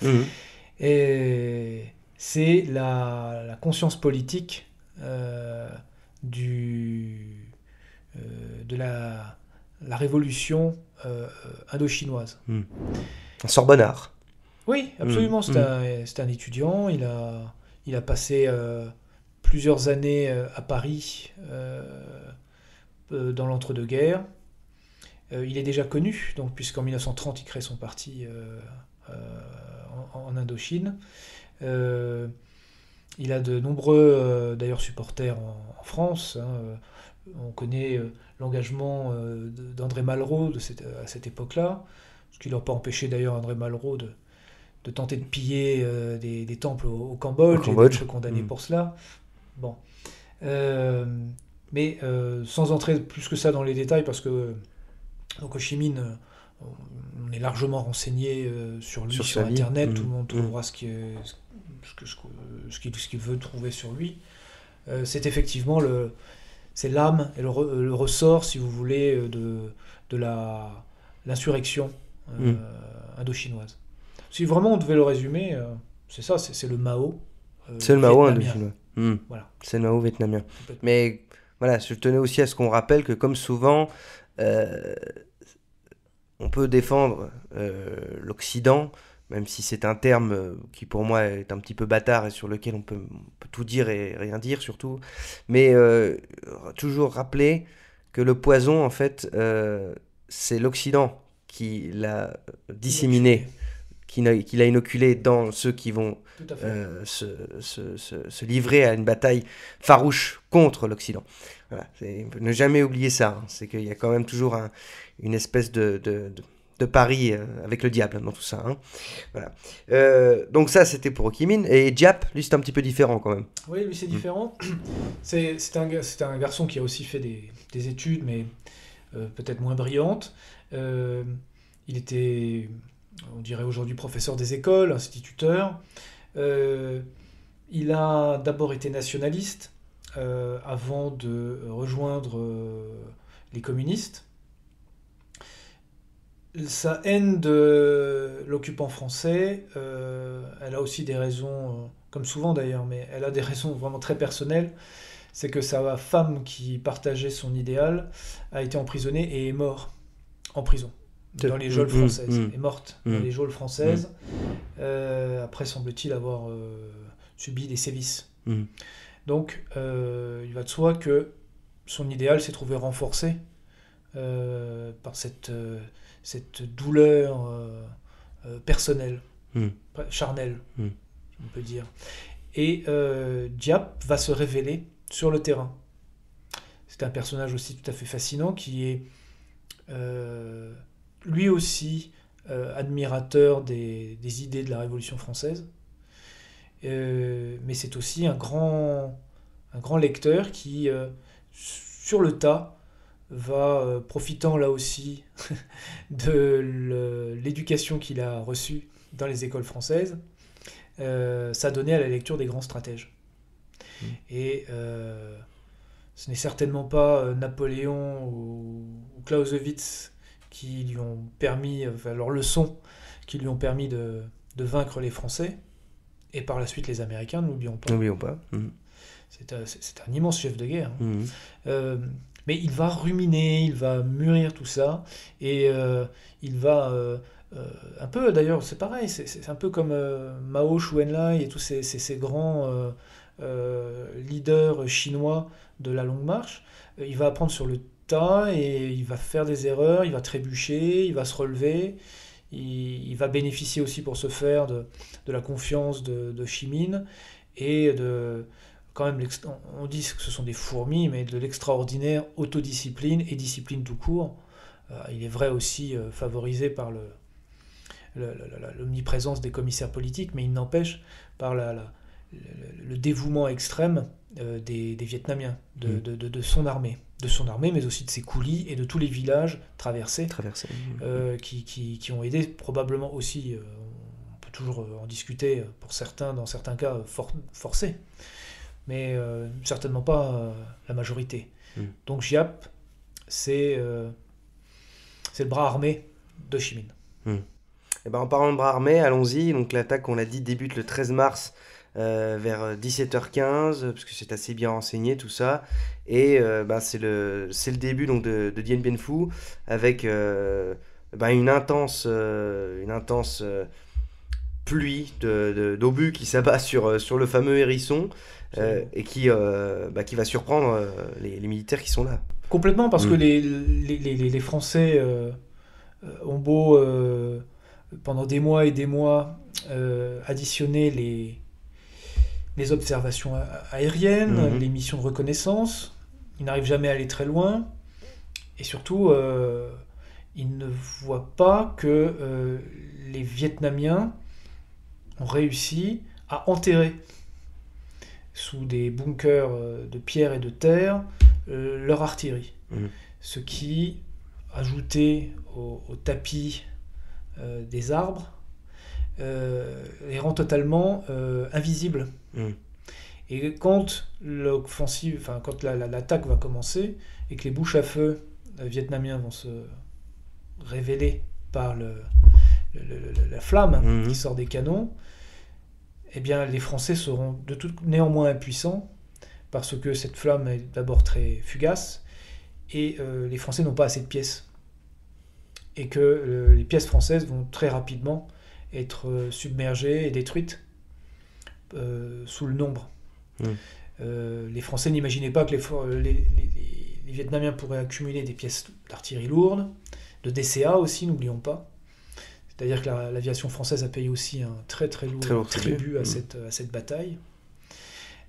Et c'est la conscience politique de la révolution indo-chinoise.
Un Sorbonnard.
Oui, absolument. C'est un étudiant. Il a passé plusieurs années à Paris dans l'entre-deux-guerres. Il est déjà connu, donc, puisqu'en 1930, il crée son parti en Indochine. Il a de nombreux d'ailleurs supporters en France. On connaît l'engagement d'André Malraux à cette époque-là, ce qui n'a pas empêché d'ailleurs André Malraux de tenter de piller des temples au Cambodge et d'être condamné pour cela. Bon. Mais sans entrer plus que ça dans les détails, parce que donc Ho Chi Minh, on est largement renseigné sur lui sur Internet. Tout le monde trouvera ce qu'il veut trouver sur lui. C'est effectivement c'est l'âme et le ressort, si vous voulez, de l'insurrection indo-chinoise. Si vraiment on devait le résumer, c'est ça, c'est le Mao.
C'est le Mao indo-chinois.
Voilà.
C'est le Mao vietnamien. Mais voilà, je tenais aussi à ce qu'on rappelle que, comme souvent, on peut défendre l'Occident, même si c'est un terme qui pour moi est un petit peu bâtard et sur lequel on peut tout dire et rien dire surtout, mais toujours rappeler que le poison, en fait, c'est l'Occident qui l'a disséminé, qui l'a inoculé dans ceux qui vont se livrer à une bataille farouche contre l'Occident. Voilà, ne jamais oublier ça, c'est qu'il y a quand même toujours une espèce de pari avec le diable dans tout ça. Voilà. Donc ça, c'était pour Ho Chi Minh. Et Giap, lui, c'est un petit peu différent quand même.
Oui, lui, c'est différent. C'est un garçon qui a aussi fait des études, mais peut-être moins brillantes. Il était, on dirait aujourd'hui, professeur des écoles, instituteur. Il a d'abord été nationaliste avant de rejoindre les communistes. Sa haine de l'occupant français, elle a aussi des raisons, comme souvent d'ailleurs, mais elle a des raisons vraiment très personnelles. C'est que sa femme qui partageait son idéal a été emprisonnée et est morte en prison, dans les geôles françaises. Est morte dans les geôles françaises, après semble-t-il avoir subi des sévices. Donc il va de soi que son idéal s'est trouvé renforcé par cette douleur personnelle, charnelle, on peut dire. Et Diap va se révéler sur le terrain. C'est un personnage aussi tout à fait fascinant qui est lui aussi admirateur des idées de la Révolution française, mais c'est aussi un grand lecteur qui, sur le tas, va, profitant là aussi de l'éducation qu'il a reçue dans les écoles françaises, s'adonner à la lecture des grands stratèges. Et ce n'est certainement pas Napoléon ou Clausewitz qui lui ont permis, enfin leurs leçons, qui lui ont permis de vaincre les Français, et par la suite les Américains, n'oublions pas.
N'oublions pas.
C'est un immense chef de guerre. Mais il va ruminer, il va mûrir tout ça, et il va... un peu, d'ailleurs, c'est pareil, c'est un peu comme Mao, Xu Enlai et tous ces grands leaders chinois de la longue marche. Il va apprendre sur le tas et il va faire des erreurs, il va trébucher, il va se relever, il va bénéficier aussi pour ce faire de la confiance de Ho Chi Minh et de... Quand même, on dit que ce sont des fourmis, mais de l'extraordinaire autodiscipline et discipline tout court. Il est vrai aussi favorisé par l'omniprésence des commissaires politiques, mais il n'empêche par le dévouement extrême des Vietnamiens, de son armée, mais aussi de ses coulis et de tous les villages traversés. Qui ont aidé probablement aussi, on peut toujours en discuter pour certains, dans certains cas forcés, mais certainement pas la majorité. Donc Giap, c'est le bras armé de Ho Chi Minh.
Et ben, en parlant de bras armés, allons-y. Donc l'attaque, on l'a dit, débute le 13 mars vers 17h15, parce que c'est assez bien renseigné tout ça. Et c'est le début donc, de Dien Bien Phu, avec une intense pluie d'obus qui s'abat sur le fameux hérisson, et qui va surprendre les militaires qui sont là.
Complètement, parce que les Français ont beau, pendant des mois et des mois, additionner les observations aériennes, les missions de reconnaissance. Ils n'arrivent jamais à aller très loin. Et surtout, ils ne voient pas que les Vietnamiens ont réussi à enterrer sous des bunkers de pierre et de terre leur artillerie. Ce qui, ajouté au tapis des arbres, les rend totalement invisibles. Et quand l'attaque va commencer et que les bouches à feu vietnamiens vont se révéler par la flamme qui sort des canons, eh bien les Français seront néanmoins impuissants, parce que cette flamme est d'abord très fugace et les Français n'ont pas assez de pièces, et que les pièces françaises vont très rapidement être submergées et détruites sous le nombre. Les Français n'imaginaient pas que les Vietnamiens pourraient accumuler des pièces d'artillerie lourde, de DCA aussi, n'oublions pas. C'est-à-dire que l'aviation française a payé aussi un très très lourd tribut à cette bataille.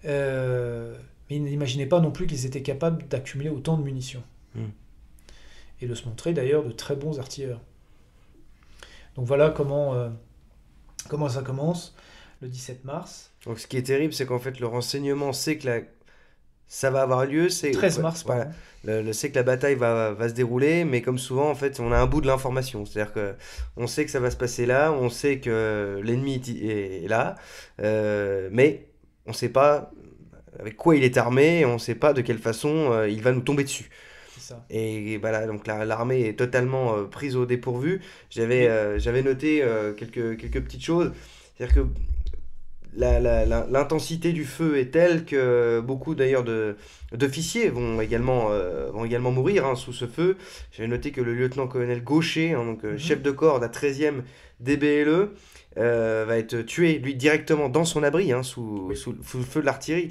Mais ils n'imaginaient pas non plus qu'ils étaient capables d'accumuler autant de munitions. Et de se montrer d'ailleurs de très bons artilleurs. Donc voilà comment ça commence, le 17 mars.
Donc ce qui est terrible, c'est qu'en fait le renseignement sait que ça va avoir lieu.
13 mars,
voilà. Sait que la bataille va se dérouler, mais comme souvent, en fait, on a un bout de l'information. C'est-à-dire qu'on sait que ça va se passer là, on sait que l'ennemi est là, mais on ne sait pas avec quoi il est armé, et on ne sait pas de quelle façon il va nous tomber dessus.
C'est ça.
Et voilà, donc l'armée est totalement prise au dépourvu.
Mais
J'avais noté quelques petites choses. C'est-à-dire que l'intensité du feu est telle que beaucoup d'ailleurs d'officiers vont également mourir hein, sous ce feu. J'avais noté que le lieutenant-colonel Gaucher, hein, donc
mhm,
chef de corps de la 13e DBLE, va être tué lui directement dans son abri, hein,
oui,
sous le feu de l'artillerie.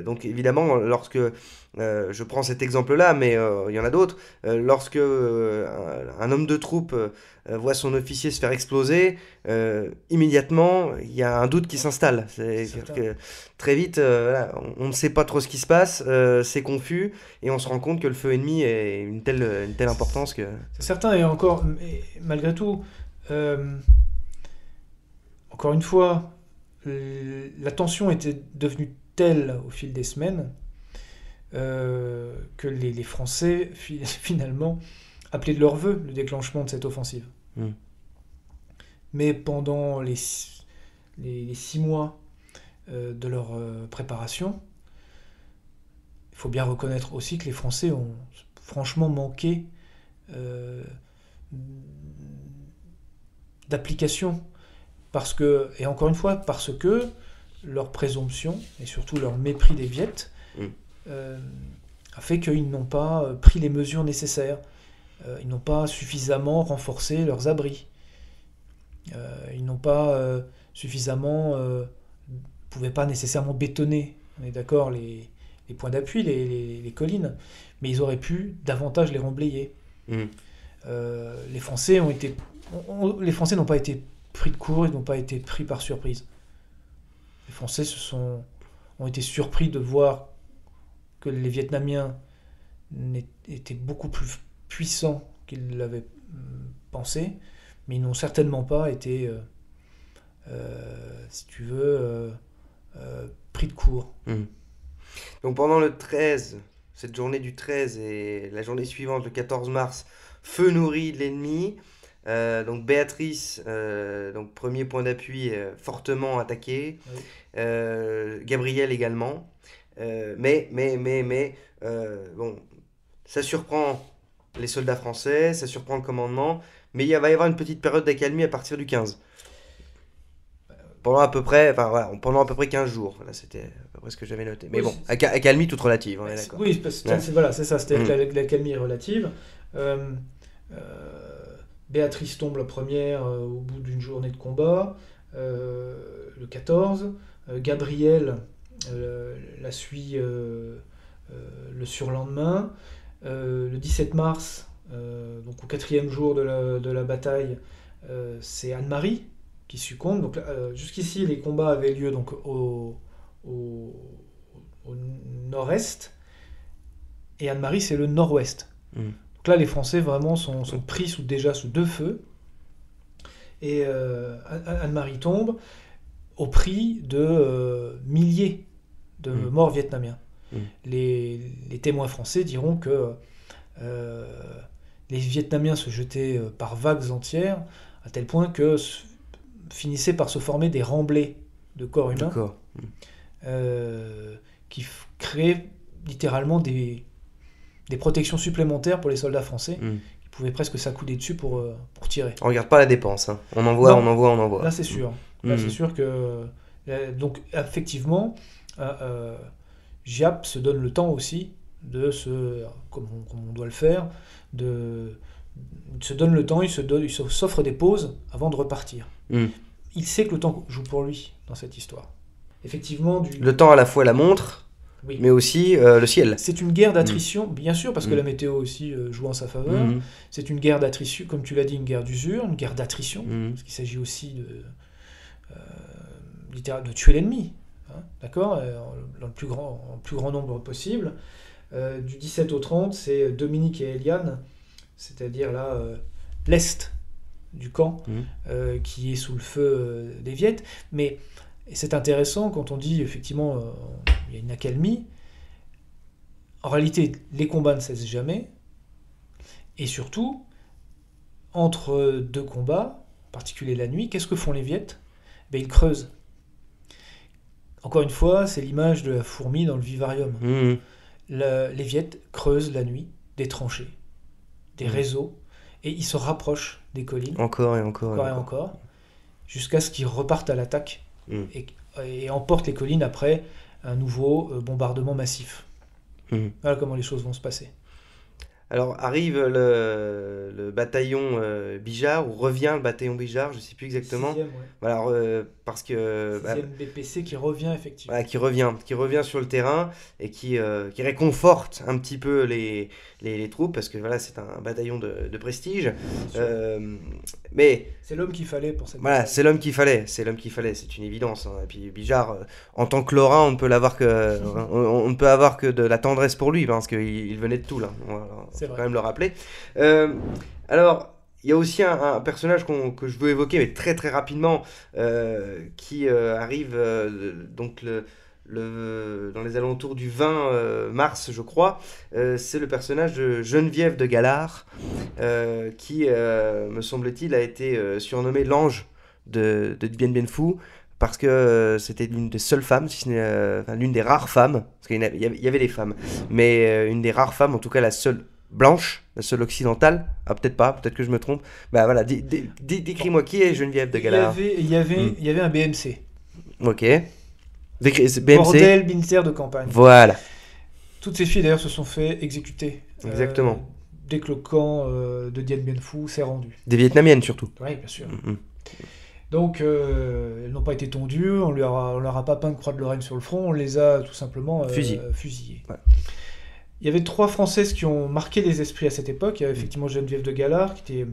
Donc évidemment, lorsque je prends cet exemple-là, mais il y en a d'autres, lorsque un homme de troupe voit son officier se faire exploser, immédiatement, il y a un doute qui s'installe.
c'est
C'est-à-dire
certain.
que très vite, voilà, on ne sait pas trop ce qui se passe, c'est confus, et on se rend compte que le feu ennemi est une telle importance que...
C'est certain, et encore, mais malgré tout, euh, encore une fois, la tension était devenue telle au fil des semaines que les Français, finalement, appelaient de leur vœu le déclenchement de cette offensive.
Hmm.
Mais pendant les 6 mois de leur préparation, il faut bien reconnaître aussi que les Français ont franchement manqué euh, d'application. Parce que, et encore une fois, parce que leur présomption, et surtout leur mépris des Viettes,
Hmm.
euh, a fait qu'ils n'ont pas pris les mesures nécessaires. Ils n'ont pas suffisamment renforcé leurs abris. Ils n'ont pas suffisamment... pouvaient pas nécessairement bétonner, on est d'accord, les points d'appui, les collines, mais ils auraient pu davantage les remblayer.
Hmm.
Les Français ont été... les Français n'ont pas été pris de court, ils n'ont pas été pris par surprise. Les Français ont été surpris de voir que les Vietnamiens étaient beaucoup plus puissants qu'ils l'avaient pensé, mais ils n'ont certainement pas été, si tu veux, pris de court.
Hmm. Donc pendant le 13, cette journée du 13 et la journée suivante, le 14 mars, feu nourri de l'ennemi. Donc Béatrice, donc premier point d'appui, fortement attaqué.
Oui.
Gabriel également. Bon, ça surprend les soldats français, ça surprend le commandement, mais va y avoir une petite période d'accalmie à partir du 15. Pendant à peu près, enfin voilà, pendant à peu près 15 jours. Voilà, c'était à peu près ce que j'avais noté. Mais
Oui,
bon, accalmie toute relative, on est d'accord.
oui,
Ouais.
voilà, c'est ça, c'était
Mm.
la calmie est relative. Euh, Béatrice tombe la première au bout d'une journée de combat, le 14. Gabriel la suit le surlendemain. Le 17 mars, donc au quatrième jour de la bataille, c'est Anne-Marie qui succombe. Donc jusqu'ici, les combats avaient lieu donc au, au nord-est, et Anne-Marie, c'est le nord-ouest.
Mm.
Donc là, les Français vraiment sont pris déjà sous deux feux, et Anne-Marie tombe au prix de milliers de
Mm.
morts vietnamiens.
Mm.
Les témoins français diront que les Vietnamiens se jetaient par vagues entières, à tel point que finissaient par se former des remblais de corps humains
D'accord.
qui créaient littéralement des protections supplémentaires pour les soldats français,
Mm.
qui pouvaient presque s'accouder dessus pour tirer.
On regarde pas la dépense, hein. On envoie,
Non,
on envoie, on envoie.
là c'est sûr.
Mm.
Là c'est sûr que... donc effectivement, Giap se donne le temps aussi de comme on doit le faire, il se donne le temps, il s'offre des pauses avant de repartir.
Mm.
Il sait que le temps joue pour lui dans cette histoire. Effectivement,
Le temps à la fois la montre,
oui.
mais aussi le ciel.
C'est une guerre d'attrition, bien sûr, parce que
Mm.
la météo aussi joue en sa faveur.
Mm.
C'est une guerre d'attrition, comme tu l'as dit, une guerre d'usure, une guerre d'attrition,
Mm.
parce qu'il s'agit aussi de tuer l'ennemi, hein, d'accord, dans en plus grand nombre possible. Du 17 au 30, c'est Dominique et Eliane, c'est-à-dire là l'est du camp,
Mm.
qui est sous le feu des Viettes. Mais et c'est intéressant quand on dit effectivement il y a une accalmie. En réalité, les combats ne cessent jamais. Et surtout, entre deux combats, en particulier la nuit, qu'est-ce que font les Viettes? Ben, ils creusent. Encore une fois, c'est l'image de la fourmi dans le vivarium.
Mhm.
Les Viettes creusent la nuit des tranchées, des
Mhm.
réseaux, et ils se rapprochent des collines,
Encore et encore
encore et encore, jusqu'à ce qu'ils repartent à l'attaque
Mhm.
et emportent les collines après un nouveau bombardement massif.
Mhm.
Voilà comment les choses vont se passer.
Alors arrive le bataillon Bijard, ou revient le bataillon Bijard, je sais plus exactement.
6e, ouais.
Voilà, parce que
6e BPC qui revient effectivement.
voilà, qui revient sur le terrain et qui réconforte un petit peu les troupes, parce que voilà, c'est un bataillon de prestige.
Bien sûr.
Mais
C'est l'homme qu'il fallait pour cette
voilà,
bataille.
c'est l'homme qu'il fallait, c'est une évidence, hein. Et puis Bijard, en tant que Lorrain, on ne peut l'avoir que, on ne peut avoir que de la tendresse pour lui, parce qu'il venait de tout là. Voilà,
C'est
faut
vrai.
quand même le rappeler. Euh, alors, il y a aussi un personnage que je veux évoquer, mais très très rapidement, qui arrive donc dans les alentours du 20 mars, je crois. C'est le personnage de Geneviève de Galard, qui, me semble-t-il, a été surnommée l'ange de Dien Bien Phu, parce que c'était l'une des seules femmes, si ce n'est enfin, l'une des rares femmes, parce qu'il y avait des femmes, mais une des rares femmes, en tout cas la seule blanche, la seule occidentale, ah peut-être pas, peut-être que je me trompe, bah voilà, décris-moi qui est Geneviève de Galard.
Il y avait un BMC.
Ok. C'est BMC.
Bordel militaire de campagne.
Voilà,
Toutes ces filles d'ailleurs se sont fait exécuter.
exactement.
Dès que le camp de Dien Bien Phu s'est rendu.
Des Vietnamiennes surtout.
Oui, bien sûr.
Mhm.
Donc, elles n'ont pas été tondues, on leur a pas peint de croix de Lorraine sur le front, on les a tout simplement fusillées.
Ouais.
Il y avait 3 Françaises qui ont marqué les esprits à cette époque. Il y avait effectivement Geneviève de Galard, qui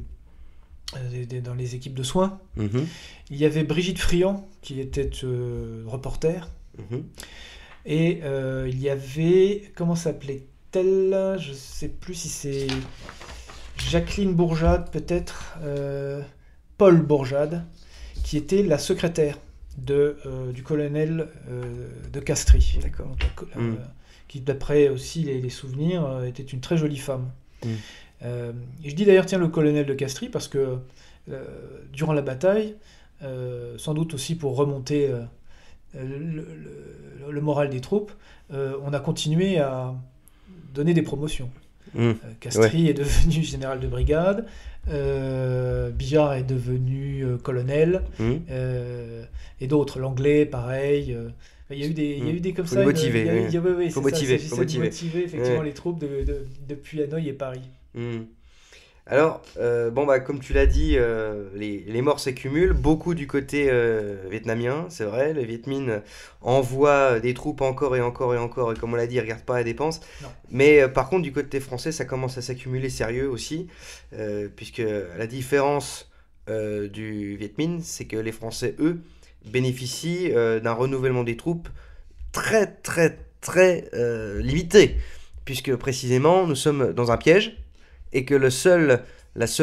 était dans les équipes de soins.
Mhm.
Il y avait Brigitte Friand, qui était reporter.
Mhm.
Et il y avait, comment s'appelait-elle? Je ne sais plus si c'est Jacqueline Bourjade, peut-être. Paul Bourjade, qui était la secrétaire du colonel de Castries.
D'accord.
Donc, qui, d'après aussi les souvenirs, était une très jolie femme. Et je dis d'ailleurs, tiens, le colonel de Castries, parce que durant la bataille, sans doute aussi pour remonter le moral des troupes, on a continué à donner des promotions. Castries est devenu général de brigade, Bijard est devenu colonel, et d'autres, l'anglais, pareil. Il y a eu des comme
faut
ça.
Les motiver,
Faut motiver effectivement les troupes depuis Hanoï et Paris.
Alors, bon bah comme tu l'as dit, les morts s'accumulent, beaucoup du côté vietnamien, c'est vrai. Les Viet Minh envoient des troupes encore et encore et encore, et comme on l'a dit, ils regardent pas la dépense.
Non.
Mais par contre, du côté français, ça commence à s'accumuler sérieux aussi, puisque la différence du Viet Minh, c'est que les Français, eux, bénéficient d'un renouvellement des troupes très très très limité, puisque précisément, nous sommes dans un piège, et que la seule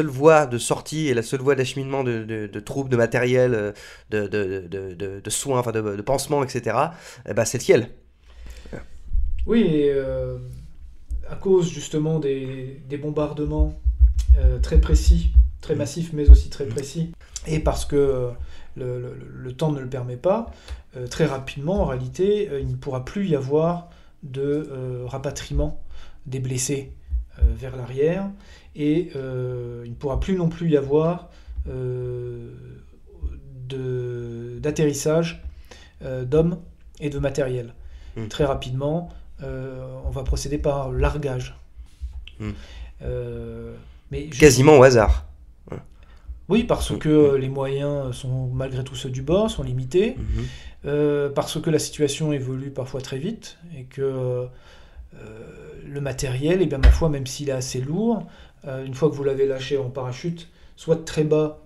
voie de sortie et la seule voie d'acheminement de troupes, de matériel, de soins, enfin de pansements, etc., eh ben, c'est le ciel.
Oui, et à cause justement des bombardements très précis, très massifs, mais aussi très précis, et parce que le temps ne le permet pas, très rapidement, en réalité, il ne pourra plus y avoir de rapatriement des blessés vers l'arrière, et il ne pourra plus non plus y avoir d'atterrissage d'hommes et de matériel. Très rapidement, on va procéder par largage.
Mais quasiment au hasard.
Oui, parce que les moyens sont malgré tout ceux du bord, sont limités, parce que la situation évolue parfois très vite, et que le matériel, et bien ma foi, même s'il est assez lourd, une fois que vous l'avez lâché en parachute, soit très bas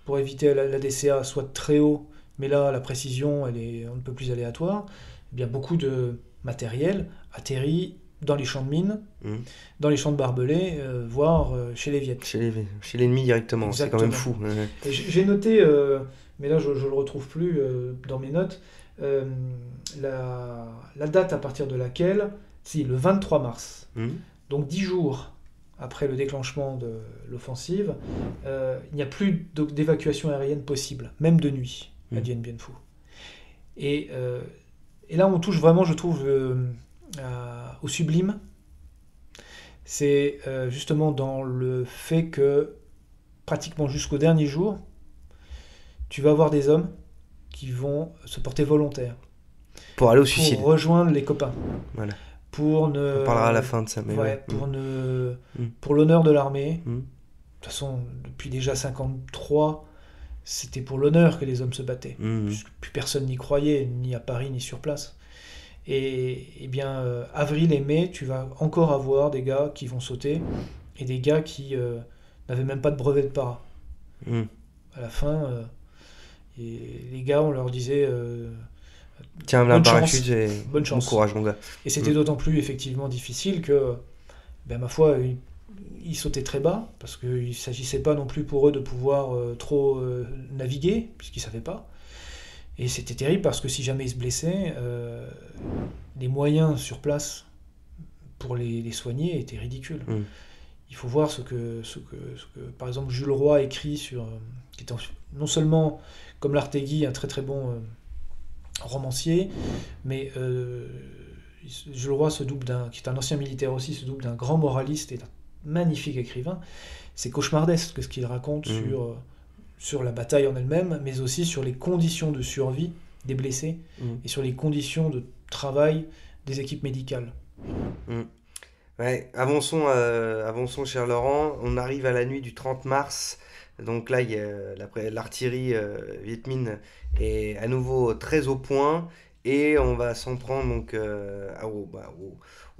pour éviter la DCA, soit très haut, mais là la précision on ne peut plus aléatoire, eh bien beaucoup de matériel atterrit dans les champs de mines, dans les champs de barbelés, voire chez les Viettes.
Chez l'ennemi directement. Exactement. C'est quand même fou.
Et j'ai noté, mais là je ne le retrouve plus dans mes notes, la date à partir de laquelle, si le 23 mars, donc 10 jours après le déclenchement de l'offensive, il n'y a plus d'évacuation aérienne possible, même de nuit, à Dien Bien Phu. Et, et là, on touche vraiment, je trouve, au sublime. C'est justement dans le fait que pratiquement jusqu'au dernier jour, tu vas avoir des hommes qui vont se porter volontaires
Pour aller au
pour
suicide.
rejoindre les copains,
Voilà.
pour
On parlera à la
ne,
fin de ça, mais
ouais,
ouais. Mm.
pour l'honneur de l'armée.
Mm.
De toute façon, depuis déjà 53, c'était pour l'honneur que les hommes se battaient,
Mm.
puisque plus personne n'y croyait, ni à Paris ni sur place. Et bien, avril et mai, tu vas encore avoir des gars qui vont sauter et des gars qui n'avaient même pas de brevet de para.
Mm.
À la fin, et les gars, on leur disait
Tiens, là, un
bonne chance,
parachute, et
bonne
bon
chance.
courage, mon gars.
Et c'était
Mm.
d'autant plus effectivement difficile que, ben, ma foi, ils sautaient très bas, parce qu'il ne s'agissait pas non plus pour eux de pouvoir trop naviguer, puisqu'ils ne savaient pas. Et c'était terrible parce que si jamais ils se blessaient, les moyens sur place pour les soigner étaient ridicules.
Mm.
Il faut voir ce que, par exemple, Jules Roy écrit sur, qui est non seulement, comme l'Artéguy, un très très bon romancier, mais Jules Roy qui est un ancien militaire aussi, se double d'un grand moraliste et d'un magnifique écrivain. C'est cauchemardesque ce qu'il raconte sur la bataille en elle-même, mais aussi sur les conditions de survie des blessés et sur les conditions de travail des équipes médicales.
Mm. Ouais, avançons, cher Laurent. On arrive à la nuit du 30 mars. Donc là, l'artillerie Viet Minh est à nouveau très au point. Et on va s'en prendre donc,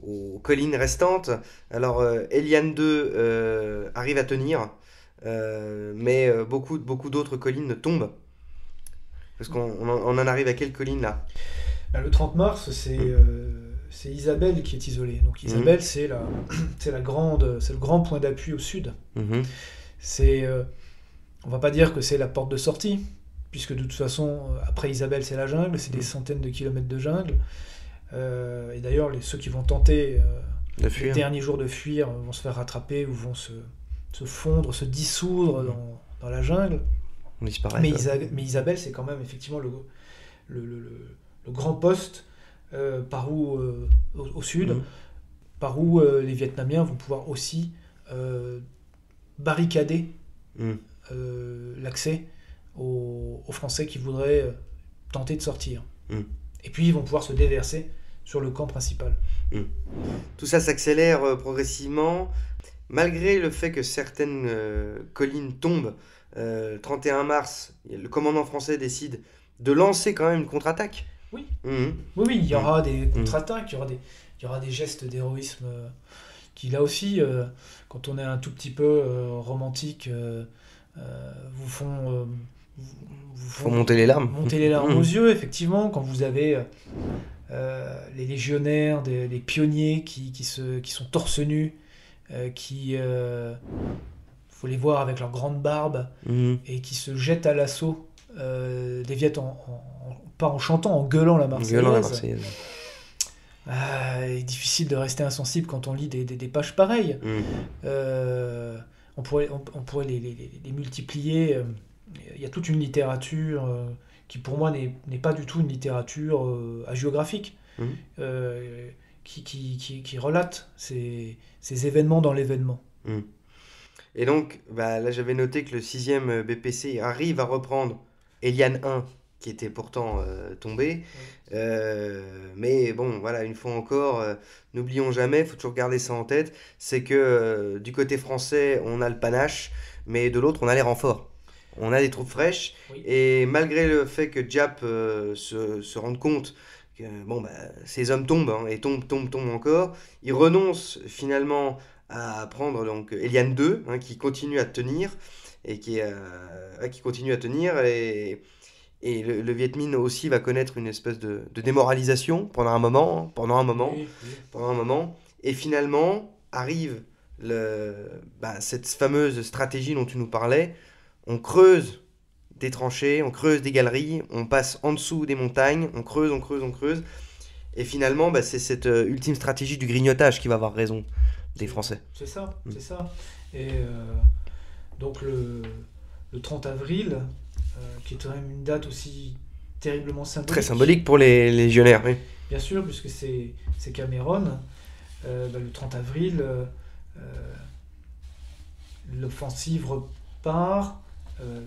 aux collines restantes. Alors, Eliane 2 arrive à tenir. Mais beaucoup d'autres collines tombent. Parce qu'on en arrive à quelle colline là?
Le 30 mars, c'est Isabelle qui est isolée. Donc Isabelle, c'est le grand point d'appui au sud.
Mhm.
On va pas dire que c'est la porte de sortie, puisque de toute façon, après Isabelle, c'est la jungle, c'est des centaines de kilomètres de jungle. Et d'ailleurs, ceux qui vont tenter
De
les
fuir.
derniers jours de fuir vont se faire rattraper ou vont se fondre, se dissoudre dans la jungle.
On disparaît.
Mais,
quoi.
mais Isabelle, c'est quand même effectivement le grand poste par où, au sud,
Mhm.
par où les Vietnamiens vont pouvoir aussi barricader
Mhm.
l'accès aux Français qui voudraient tenter de sortir.
Mhm.
Et puis ils vont pouvoir se déverser sur le camp principal.
Tout ça s'accélère progressivement, malgré le fait que certaines collines tombent. Le 31 mars, le commandant français décide de lancer quand même une contre-attaque.
Oui.
Mhm.
Oui, il y aura des contre-attaques, il y aura des gestes d'héroïsme qui, là aussi, quand on est un tout petit peu romantique, vous font
Faut monter les larmes.
monter les larmes aux yeux, effectivement, quand vous avez les légionnaires, les pionniers qui sont torse nus, qui faut les voir avec leurs grandes barbes
Mhm.
et qui se jettent à l'assaut des Viettes pas en chantant, en gueulant la Marseillaise.
Gueulant la Marseillaise.
Il est difficile de rester insensible quand on lit des pages pareilles.
Mhm.
On pourrait les multiplier. Il y a toute une littérature qui, pour moi, n'est pas du tout une littérature hagiographique,
Mhm.
qui relate ces événements dans l'événement.
Mhm. Et donc, là j'avais noté que le 6e BPC arrive à reprendre Eliane 1, qui était pourtant tombé. Mais bon, voilà, une fois encore, n'oublions jamais, il faut toujours garder ça en tête, c'est que du côté français, on a le panache, mais de l'autre, on a les renforts. On a des troupes fraîches,
Oui.
et malgré le fait que Diap se rende compte que ces hommes tombent, hein, et tombent encore, il renonce finalement à prendre donc Eliane 2, hein, qui continue à tenir, et qui continue à tenir, et le Viet Minh aussi va connaître une espèce de démoralisation pendant un moment,
Oui, oui.
pendant un moment, et finalement arrive cette fameuse stratégie dont tu nous parlais. On creuse des tranchées, on creuse des galeries, on passe en dessous des montagnes, on creuse, et finalement c'est cette ultime stratégie du grignotage qui va avoir raison des Français.
C'est ça, c'est ça. Et donc le 30 avril, qui est quand même une date aussi terriblement symbolique.
Très symbolique pour les légionnaires, oui.
Bien sûr, puisque c'est Cameron, le 30 avril, l'offensive repart,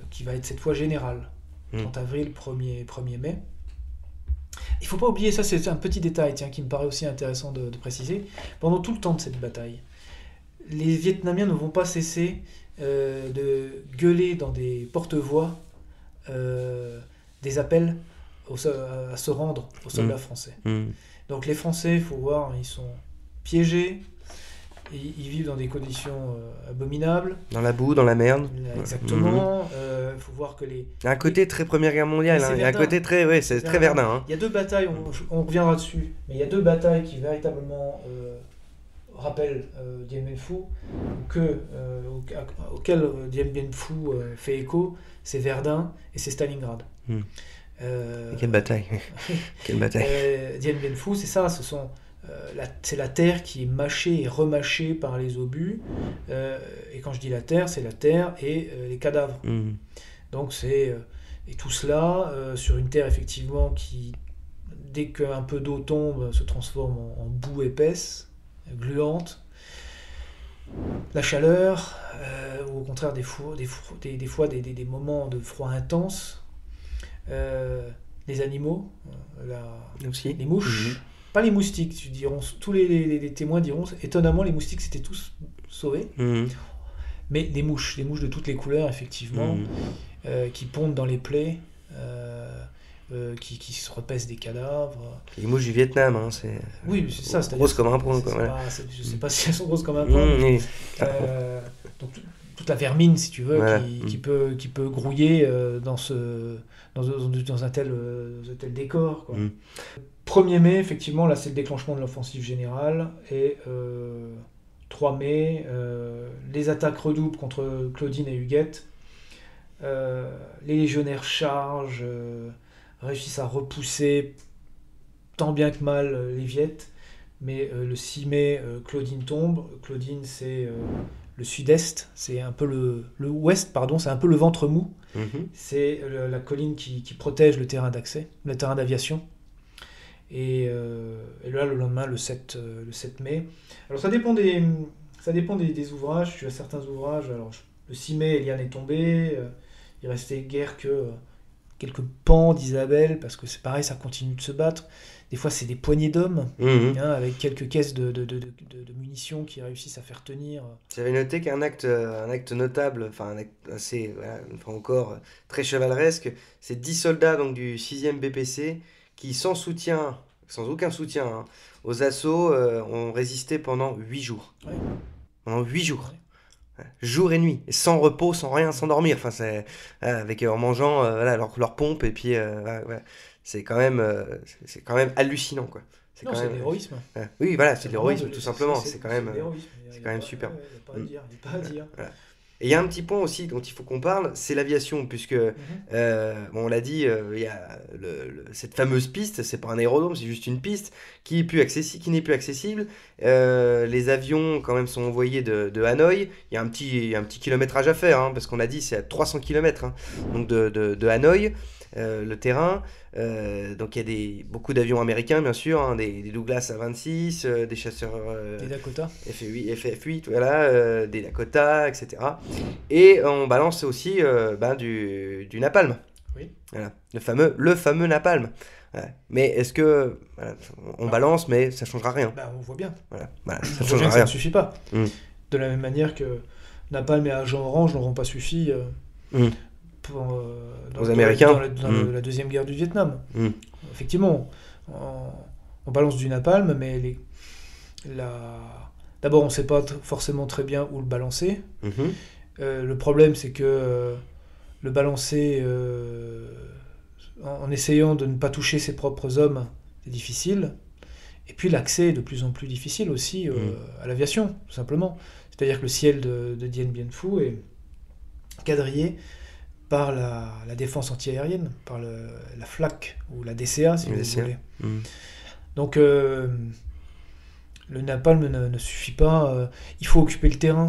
qui va être cette fois générale. 30 avril, 1er mai. Il ne faut pas oublier, ça c'est un petit détail qui me paraît aussi intéressant de préciser, pendant tout le temps de cette bataille, les Vietnamiens ne vont pas cesser de gueuler dans des porte-voix des appels à se rendre aux soldats français. Donc les Français, il faut voir, ils sont piégés, ils vivent dans des conditions abominables.
Dans la boue, dans la merde.
Exactement. Il faut voir que les...
Il y a un côté très Première Guerre mondiale, il y a un côté très... Oui, c'est très Verdun. Hein.
Il y a deux batailles, on reviendra dessus, mais il y a deux batailles qui véritablement rappellent Dien Bien Phu, auquel Dien Bien Phu fait écho, c'est Verdun et c'est Stalingrad.
Quelle bataille. Quelle bataille.
Dien Bien Phu, c'est ça, c'est la terre qui est mâchée et remâchée par les obus, et quand je dis la terre, c'est la terre et les cadavres. Donc et tout cela sur une terre effectivement qui, dès qu'un peu d'eau tombe, se transforme en boue épaisse, gluante. La chaleur, ou au contraire des fois des moments de froid intense. Les animaux, les mouches, pas les moustiques, tous les témoins diront, étonnamment les moustiques s'étaient tous sauvés, mais les mouches de toutes les couleurs effectivement, qui pondent dans les plaies, qui se repaissent des cadavres.
Les mouches du Vietnam, hein, c'est...
Oui, c'est ça, c'est-à-dire...
Grosses comme un point, quoi.
Je sais pas si elles sont grosses comme un point, donc toute la vermine, si tu veux, qui peut grouiller dans un tel décor, quoi. 1er mai, effectivement, là c'est le déclenchement de l'offensive générale, et 3 mai, les attaques redoublent contre Claudine et Huguette. Les légionnaires chargent, réussissent à repousser tant bien que mal les Viettes, mais le 6 mai, Claudine tombe. Claudine, c'est le sud-est, c'est un peu le ouest, pardon, c'est un peu le ventre mou. C'est la colline qui protège le terrain d'accès, le terrain d'aviation. Et là, le lendemain, le 7 mai. Alors ça dépend des ouvrages. Tu as certains ouvrages. Alors le 6 mai, Eliane est tombée. Il restait guère que quelques pans d'Isabelle, parce que c'est pareil, ça continue de se battre. Des fois, c'est des poignées d'hommes, avec quelques caisses de munitions qui réussissent à faire tenir.
J'avais noté qu'un acte notable, enfin un acte assez, une fois encore, très chevaleresque, c'est 10 soldats donc, du 6e BPC qui, sans aucun soutien, aux assauts, ont résisté pendant 8 jours. Ouais. Pendant 8 jours. Ouais. Jour et nuit, et sans repos, sans rien, sans dormir. Enfin, en mangeant leur pompe, et puis c'est quand même hallucinant, quoi.
C'est de l'héroïsme.
Oui, voilà, c'est de l'héroïsme, tout simplement. C'est quand même super.
Il n'y a pas à dire.
Voilà. Et il y a un petit point aussi dont il faut qu'on parle, c'est l'aviation, puisque, on l'a dit, il y a cette fameuse piste, c'est pas un aérodrome, c'est juste une piste, qui n'est plus accessible. Les avions, quand même, sont envoyés de Hanoï. Il y a un petit kilométrage à faire, parce qu'on a dit, c'est à 300 km, donc de Hanoï. Le terrain, donc il y a beaucoup d'avions américains bien sûr, des Douglas A-26, des chasseurs
des Dakota
FF8, voilà, des Dakota, etc. Et on balance aussi du napalm, voilà, le fameux napalm. Voilà. Mais est-ce que on balance, mais ça changera rien?
On voit bien.
Voilà,
ça changera rien. Ça ne suffit pas. De la même manière que napalm et agent orange n'auront pas suffi.
Aux Américains
dans la deuxième guerre du Vietnam. Effectivement, on balance du napalm, mais d'abord on ne sait pas forcément très bien où le balancer. Le problème, c'est que le balancer en essayant de ne pas toucher ses propres hommes, c'est difficile. Et puis l'accès est de plus en plus difficile aussi à l'aviation, tout simplement. C'est-à-dire que le ciel de Dien Bien Phu est quadrillé par la défense antiaérienne, par la FLAC, ou la DCA, si vous voulez. Donc, le napalm ne suffit pas. Il faut occuper le terrain,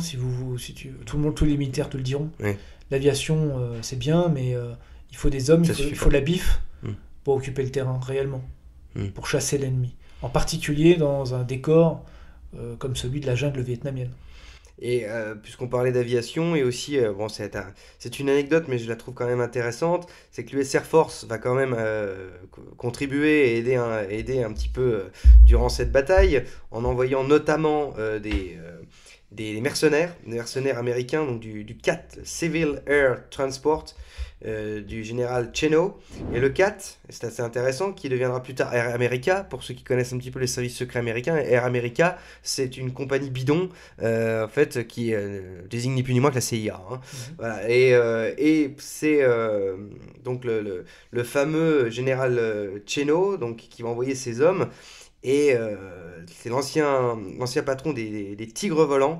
tous les militaires te le diront. L'aviation, c'est bien, mais il faut des hommes, il faut la bif pour occuper le terrain réellement, pour chasser l'ennemi. En particulier dans un décor comme celui de la jungle vietnamienne.
Et puisqu'on parlait d'aviation, et aussi, bon, c'est une anecdote, mais je la trouve quand même intéressante, c'est que l'US Air Force va quand même contribuer et aider un petit peu durant cette bataille, en envoyant notamment des mercenaires américains, donc du CAT, Civil Air Transport, du général Chennault. Et le CAT, c'est assez intéressant, qui deviendra plus tard Air America. Pour ceux qui connaissent un petit peu les services secrets américains, Air America, c'est une compagnie bidon, en fait, qui désigne ni plus ni moins que la CIA. Hein. Voilà. Et c'est donc le fameux général Chennault, donc, qui va envoyer ses hommes. Et c'est l'ancien patron des Tigres volants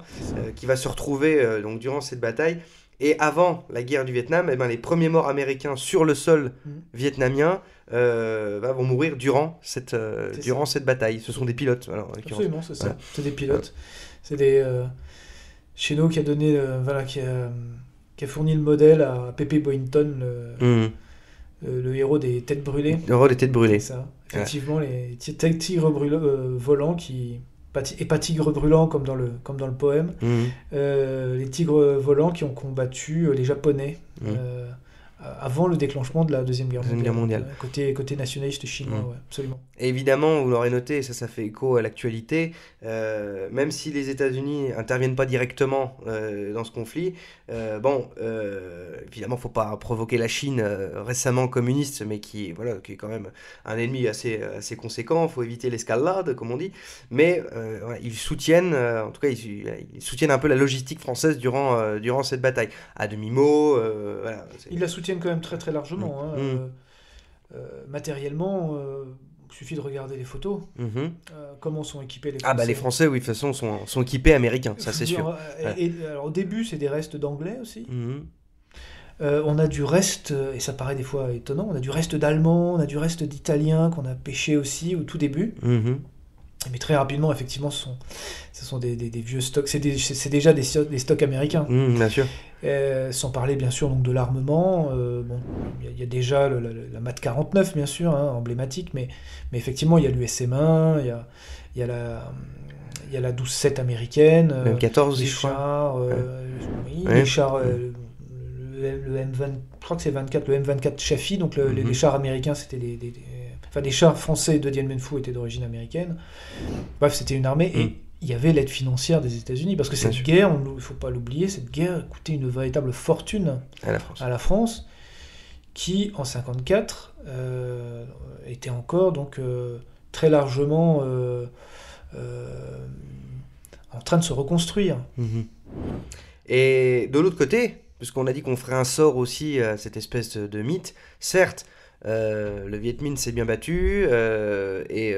qui va se retrouver donc, durant cette bataille. Et avant la guerre du Vietnam, eh ben, les premiers morts américains sur le sol vietnamien vont mourir durant cette bataille. Ce sont des pilotes. Alors,
absolument, c'est ça. Voilà. C'est des pilotes. C'est des Chennault qui a donné, qui a fourni le modèle à Pepe Boynton, le héros des têtes brûlées.
Le héros des têtes brûlées.
C'est ça. Effectivement, les tigres volants qui... Et pas tigres brûlants comme dans le poème. Les tigres volants qui ont combattu les Japonais avant le déclenchement de la Deuxième Guerre mondiale. Côté nationaliste chinois, ouais, absolument.
Et évidemment, vous l'aurez noté, ça fait écho à l'actualité, même si les États-Unis n'interviennent pas directement dans ce conflit, évidemment, il ne faut pas provoquer la Chine récemment communiste, mais qui est quand même un ennemi assez conséquent, il faut éviter l'escalade, comme on dit, mais ils soutiennent, en tout cas, ils soutiennent un peu la logistique française durant cette bataille, à demi-mot.
Ils la soutiennent quand même très très largement. Matériellement, il suffit de regarder les photos. Comment sont équipés les Français.
Les Français, oui, de toute façon, sont équipés américains, ça c'est sûr.
Alors, au début, c'est des restes d'anglais aussi. On a du reste, et ça paraît des fois étonnant, on a du reste d'allemand, on a du reste d'italien qu'on a pêché aussi au tout début. Mais très rapidement, effectivement, ce sont des vieux stocks. C'est déjà des stocks américains.
Bien sûr.
Sans parler, bien sûr, donc, de l'armement. Il y a déjà la MAT 49, bien sûr, emblématique. Mais effectivement, il y a l'USM-1, il y a la 12-7 américaine.
Le M14,
les chars. Les chars... le M20, je crois que c'est 24, le M24 Chaffee. Donc, les chars américains, c'était les chars français de Dien Bien Phu étaient d'origine américaine. Bref, c'était une armée et il y avait l'aide financière des États-Unis parce que cette guerre, il ne faut pas l'oublier, cette guerre coûtait une véritable fortune à la France qui, en 1954, était encore donc, très largement en train de se reconstruire.
Et de l'autre côté, puisqu'on a dit qu'on ferait un sort aussi à cette espèce de mythe, certes, le Viet Minh s'est bien battu et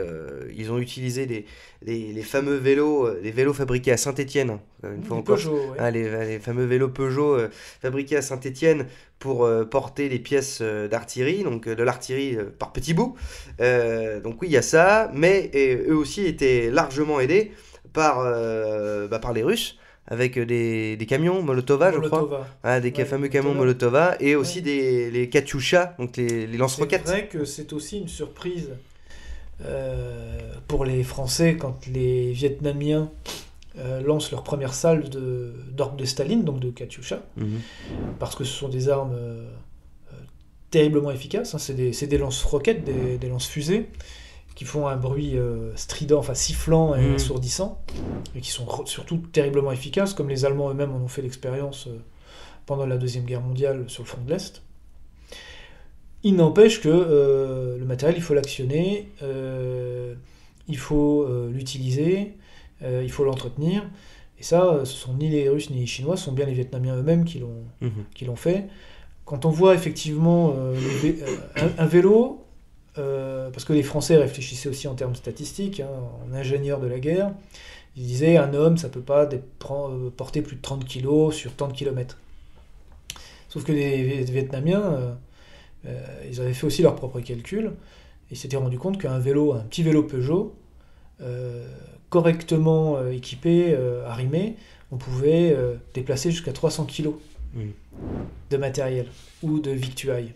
ils ont utilisé les fameux vélos, les vélos fabriqués à Saint-Étienne, une fois encore,
Peugeot, ouais.
les fameux vélos Peugeot fabriqués à Saint-Étienne pour porter les pièces d'artillerie, donc de l'artillerie par petits bouts. Donc oui, il y a ça, mais eux aussi étaient largement aidés par les Russes. Avec des camions Molotova, je crois. Des fameux camions Molotova et aussi les Katyusha, donc les lance-roquettes.
C'est vrai que c'est aussi une surprise pour les Français quand les Vietnamiens lancent leur première salve d'orgues de Staline, donc de Katyusha, parce que ce sont des armes terriblement efficaces. C'est des lance-roquettes, des lance-fusées, qui font un bruit strident, enfin sifflant et assourdissant, et qui sont surtout terriblement efficaces, comme les Allemands eux-mêmes en ont fait l'expérience pendant la Deuxième Guerre mondiale sur le front de l'Est. Il n'empêche que le matériel, il faut l'actionner, il faut l'utiliser, il faut l'entretenir, et ça, ce sont ni les Russes ni les Chinois, ce sont bien les Vietnamiens eux-mêmes qui l'ont fait. Quand on voit effectivement un vélo... parce que les Français réfléchissaient aussi en termes statistiques, en ingénieurs de la guerre, ils disaient un homme, ça ne peut pas porter plus de 30 kg sur tant de kilomètres. Sauf que les Vietnamiens, ils avaient fait aussi leurs propres calculs, et ils s'étaient rendu compte qu'un petit vélo Peugeot, correctement équipé, arrimé, on pouvait déplacer jusqu'à 300 kg de matériel ou de victuailles.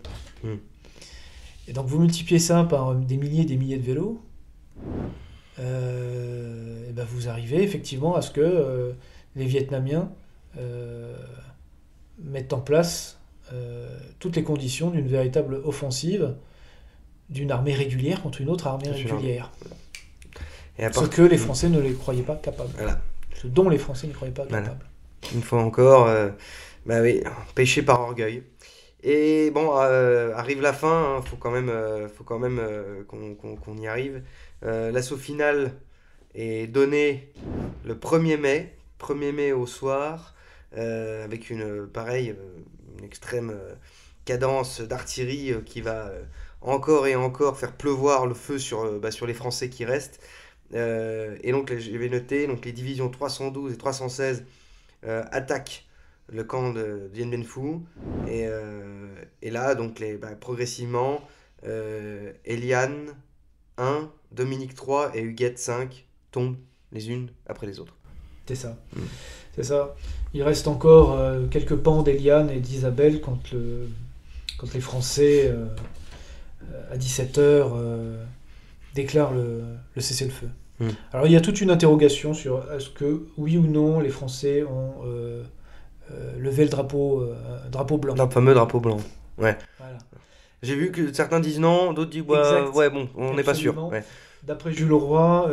Et donc vous multipliez ça par des milliers et des milliers de vélos, et ben vous arrivez effectivement à ce que les Vietnamiens euh, mettent en place toutes les conditions d'une véritable offensive d'une armée régulière contre une autre armée
Contre une armée.
régulière.
Et à
Ce
part...
que les Français ne les croyaient pas capables.
Voilà,
Ce dont les Français ne croyaient pas
voilà.
capables.
Une fois encore, bah oui, péché par orgueil. Et bon, arrive la fin, hein, faut quand même qu'on y arrive. L'assaut final est donné le 1er mai, 1er mai au soir, avec pareil, une extrême cadence d'artillerie qui va encore et encore faire pleuvoir le feu sur les Français qui restent. Et donc, j'avais noté, donc les divisions 312 et 316 attaquent le camp de Dien Bien Phu. Et là, donc, progressivement, Eliane 1, Dominique 3 et Huguette 5 tombent les unes après les autres.
C'est ça.
Mm.
C'est ça. Il reste encore quelques pans d'Eliane et d'Isabelle quand les Français, à 17h, déclarent le cessez-le-feu.
Mm.
Alors il y a toute une interrogation sur est-ce que, oui ou non, les Français ont levé le drapeau blanc.
Le fameux drapeau blanc. Ouais.
Voilà.
J'ai vu que certains disent non, d'autres disent
Exact.
ouais, bon, on n'est pas sûr.
Absolument.
Ouais.
D'après Jules Leroy,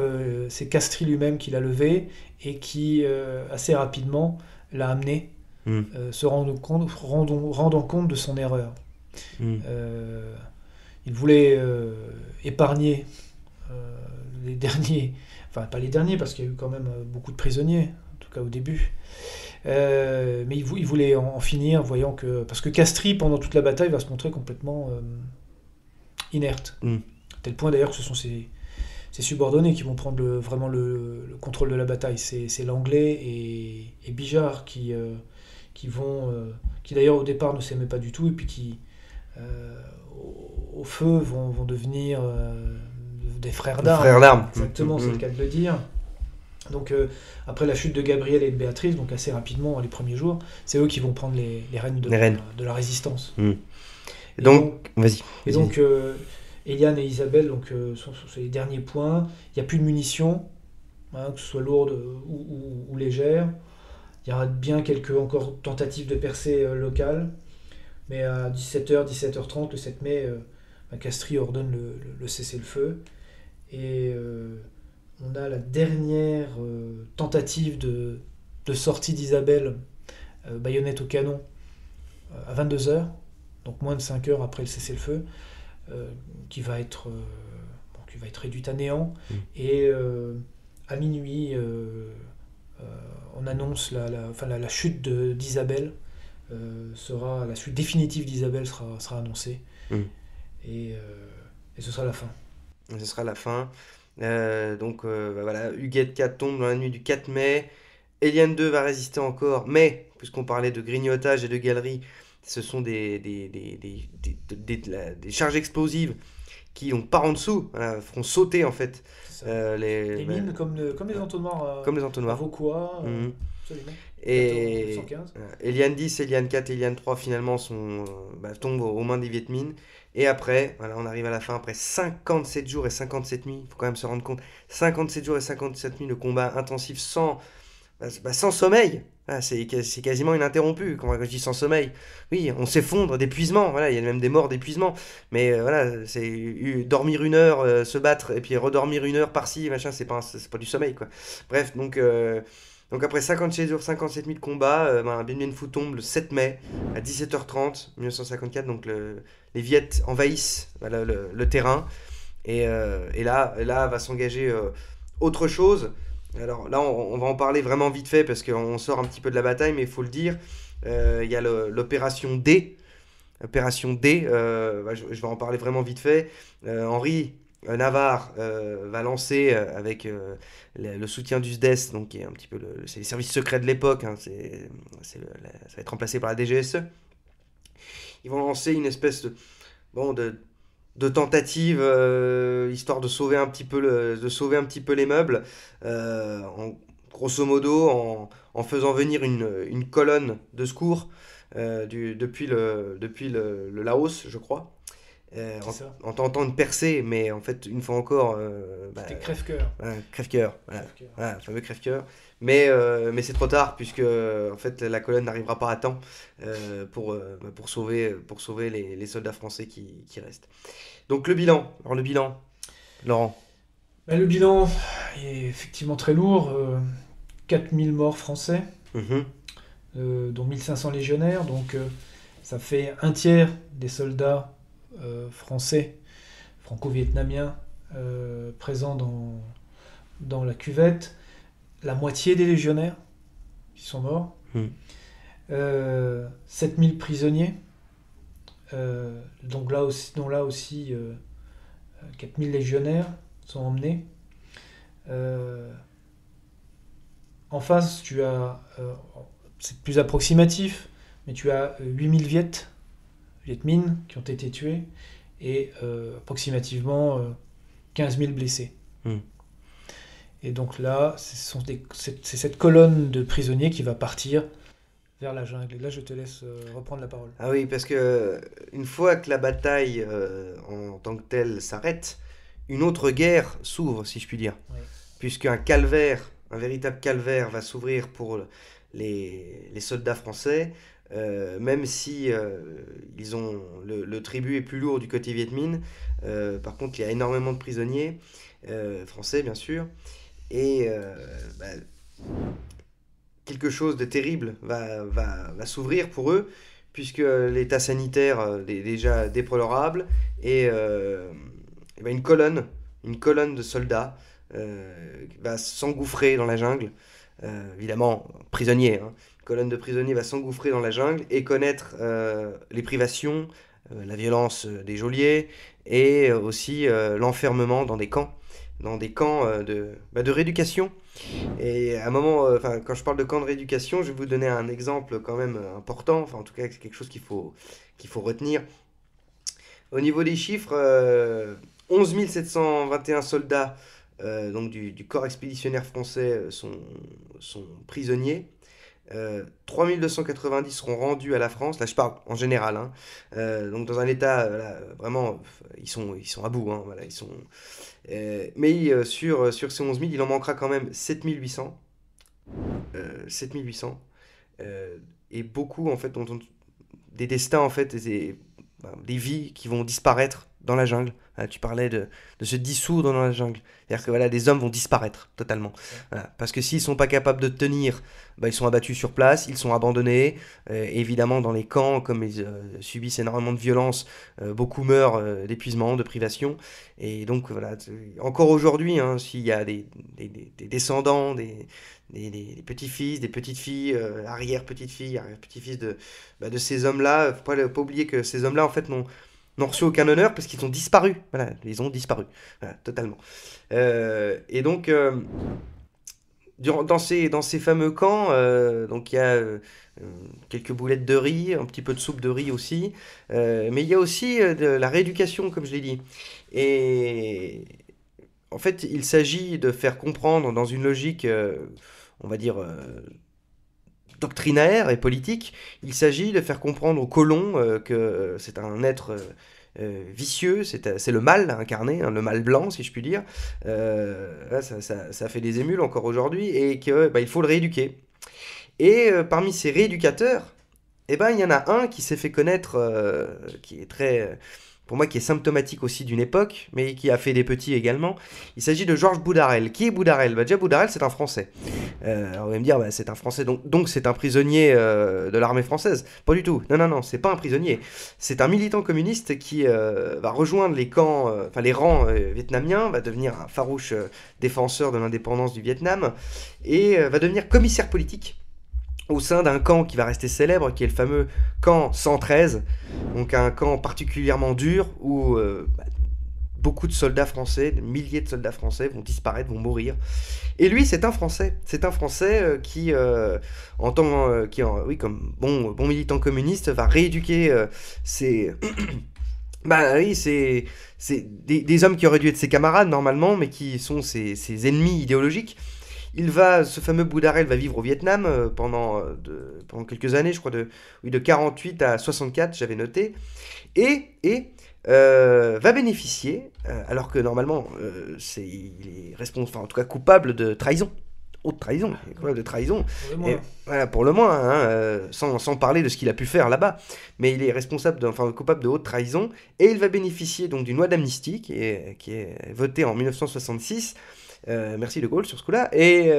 c'est Castries lui-même qui l'a levé et qui, assez rapidement, l'a amené,
Mm.
se rendant compte de son erreur.
Mm.
Il voulait épargner les derniers, enfin pas les derniers parce qu'il y a eu quand même beaucoup de prisonniers, en tout cas au début. Mais il voulait en finir, voyant que... Parce que Castries, pendant toute la bataille, va se montrer complètement inerte.
Mm.
À tel point d'ailleurs que ce sont ses subordonnés qui vont prendre vraiment le contrôle de la bataille. C'est Langlais et Bijard qui d'ailleurs au départ ne s'aimaient pas du tout et puis qui au feu vont devenir des frères d'armes.
Frère d'armes.
Exactement, c'est le cas de le dire. Donc après la chute de Gabriel et de Béatrice, donc assez rapidement les premiers jours, c'est eux qui vont prendre les rênes de la résistance.
Mm. Et donc, vas-y.
Et donc Eliane et Isabelle sont sur les derniers points. Il n'y a plus de munitions, hein, que ce soit lourdes ou légères. Il y aura bien quelques encore tentatives de percée locales. Mais à 17h, 17h30, le 7 mai, Castries ordonne le cessez-le-feu. Et on a la dernière tentative de sortie d'Isabelle, baïonnette au canon, à 22h, donc moins de 5 heures après le cessez-le-feu, qui va être réduite à néant. Et à minuit, on annonce la chute d'Isabelle. La chute définitive d'Isabelle sera annoncée. Et ce sera la fin.
Ce sera la fin. Voilà, Huguette 4 tombe dans la nuit du 4 mai. Eliane 2 va résister encore, mais puisqu'on parlait de grignotage et de galerie, ce sont des charges explosives qui donc par en dessous, voilà, feront sauter en fait
les mines comme les entonnoirs
comme les entonnoirs.
à Vauquois,
Mhm.
absolument.
Et
1915.
Eliane 10, Eliane 4 et Eliane 3 finalement tombent aux mains des Viet Minh. Et après, voilà, on arrive à la fin, après 57 jours et 57 nuits, il faut quand même se rendre compte, 57 jours et 57 nuits de combat intensif sans sommeil. Ah, c'est quasiment ininterrompu quand je dis sans sommeil. Oui, on s'effondre d'épuisement, voilà, il y a même des morts d'épuisement. Mais voilà, dormir 1 heure, se battre et puis redormir 1 heure par-ci, machin, c'est pas du sommeil, quoi. Bref, donc après 57 jours, 57 000 combats, Bien Bien Phu tombe le 7 mai à 17h30 1954. Donc les Viettes envahissent le terrain. Et là va s'engager autre chose. Alors là, on va en parler vraiment vite fait parce qu'on sort un petit peu de la bataille, mais il faut le dire. Il y a l'opération D. Opération D, je vais en parler vraiment vite fait. Henri Navarre va lancer avec le soutien du SDES, donc qui est un petit peu c'est les services secrets de l'époque, hein, ça va être remplacé par la DGSE. Ils vont lancer une espèce de tentative histoire de sauver un petit peu les meubles, grosso modo en faisant venir une colonne de secours depuis le Laos, je crois.
C'est ça.
en tentant de percer, mais en fait, une fois encore,
C'était crève-cœur.
crève-cœur, voilà.
Crève-cœur.
Voilà, fameux crève-cœur. Mais c'est trop tard, puisque en fait, la colonne n'arrivera pas à temps pour sauver les soldats français qui restent. Donc le bilan, Laurent.
Bah, le bilan est effectivement très lourd. 4000 morts français,
Mhm.
dont 1500 légionnaires. Donc ça fait un tiers des soldats français, franco-vietnamiens, présents dans la cuvette. La moitié des légionnaires qui sont morts.
Mhm.
7000 prisonniers. Donc dont là aussi 4000 légionnaires sont emmenés. En face, tu as, c'est plus approximatif, mais tu as 8000 Viet Minh qui ont été tués et approximativement 15 000 blessés.
Mm.
Et donc là, c'est cette colonne de prisonniers qui va partir vers la jungle. Et là, je te laisse reprendre la parole.
Ah oui, parce que une fois que la bataille en tant que telle s'arrête, une autre guerre s'ouvre, si je puis dire.
Ouais.
Puisqu'un calvaire, un véritable calvaire va s'ouvrir pour les soldats français, même si ils ont le tribut est plus lourd du côté Viet Minh. Par contre, il y a énormément de prisonniers français, bien sûr. Et bah, quelque chose de terrible va s'ouvrir pour eux, puisque l'état sanitaire est déjà déplorable, et ben une colonne de soldats va s'engouffrer dans la jungle, évidemment prisonniers, hein. Une colonne de prisonniers va s'engouffrer dans la jungle et connaître les privations, la violence des geôliers, et aussi l'enfermement dans des camps de rééducation. Et à un moment, quand je parle de camp de rééducation, je vais vous donner un exemple quand même important, enfin en tout cas c'est quelque chose qu'il faut retenir. Au niveau des chiffres, 11 721 soldats donc du corps expéditionnaire français sont prisonniers. 3290 seront rendus à la France, là je parle en général, hein. Donc dans un état vraiment, ils sont à bout, hein, voilà, mais sur ces 11 000, il en manquera quand même 7800. 7800. Et beaucoup en fait, des destins en fait, des vies qui vont disparaître dans la jungle. Tu parlais de se dissoudre dans la jungle. C'est-à-dire que voilà, des hommes vont disparaître totalement. Voilà. Parce que s'ils ne sont pas capables de tenir, ils sont abattus sur place, ils sont abandonnés. Évidemment, dans les camps, comme ils subissent énormément de violence, beaucoup meurent d'épuisement, de privation. Et donc, voilà, encore aujourd'hui, hein, s'il y a des descendants, des petits-fils, des petites-filles, arrière-petites-filles, arrière-petits-fils de ces hommes-là, faut pas oublier que ces hommes-là, en fait, n'ont reçu aucun honneur parce qu'ils ont disparu. Voilà, ils ont disparu. Voilà, totalement. Et donc, dans ces fameux camps, donc il y a quelques boulettes de riz, un petit peu de soupe de riz aussi, mais il y a aussi de la rééducation, comme je l'ai dit. Et en fait, il s'agit de faire comprendre dans une logique, on va dire, doctrinaire et politique, il s'agit de faire comprendre aux colons que c'est un être vicieux, c'est le mal incarné, hein, le mal blanc si je puis dire. Là, ça fait des émules encore aujourd'hui, et que il faut le rééduquer. Et parmi ces rééducateurs, il y en a un qui s'est fait connaître, qui est très... pour moi, qui est symptomatique aussi d'une époque, mais qui a fait des petits également. Il s'agit de Georges Boudarel. Qui est Boudarel ? Déjà, Boudarel, c'est un Français. Alors, on va me dire, c'est un Français, donc c'est un prisonnier de l'armée française. Pas du tout. Non, c'est pas un prisonnier. C'est un militant communiste qui va rejoindre les camps, les rangs vietnamiens, va devenir un farouche défenseur de l'indépendance du Vietnam, et va devenir commissaire politique au sein d'un camp qui va rester célèbre, qui est le fameux camp 113, donc un camp particulièrement dur où beaucoup de soldats français, des milliers de soldats français vont disparaître, vont mourir. Et lui, c'est un Français. C'est un Français qui, comme bon militant communiste, va rééduquer ces... oui, c'est des hommes qui auraient dû être ses camarades normalement, mais qui sont ses ennemis idéologiques. Ce fameux Boudarel va vivre au Vietnam pendant quelques années, je crois de 48 à 64, j'avais noté. Et va bénéficier, alors que normalement, il est responsable, enfin, en tout cas coupable de trahison. Haute trahison, coupable de trahison. Et, voilà, pour le moins, hein, sans parler de ce qu'il a pu faire là-bas. Mais il est coupable de haute trahison, et il va bénéficier donc d'une loi d'amnistie qui est votée en 1966. Merci De Gaulle sur ce coup-là. Et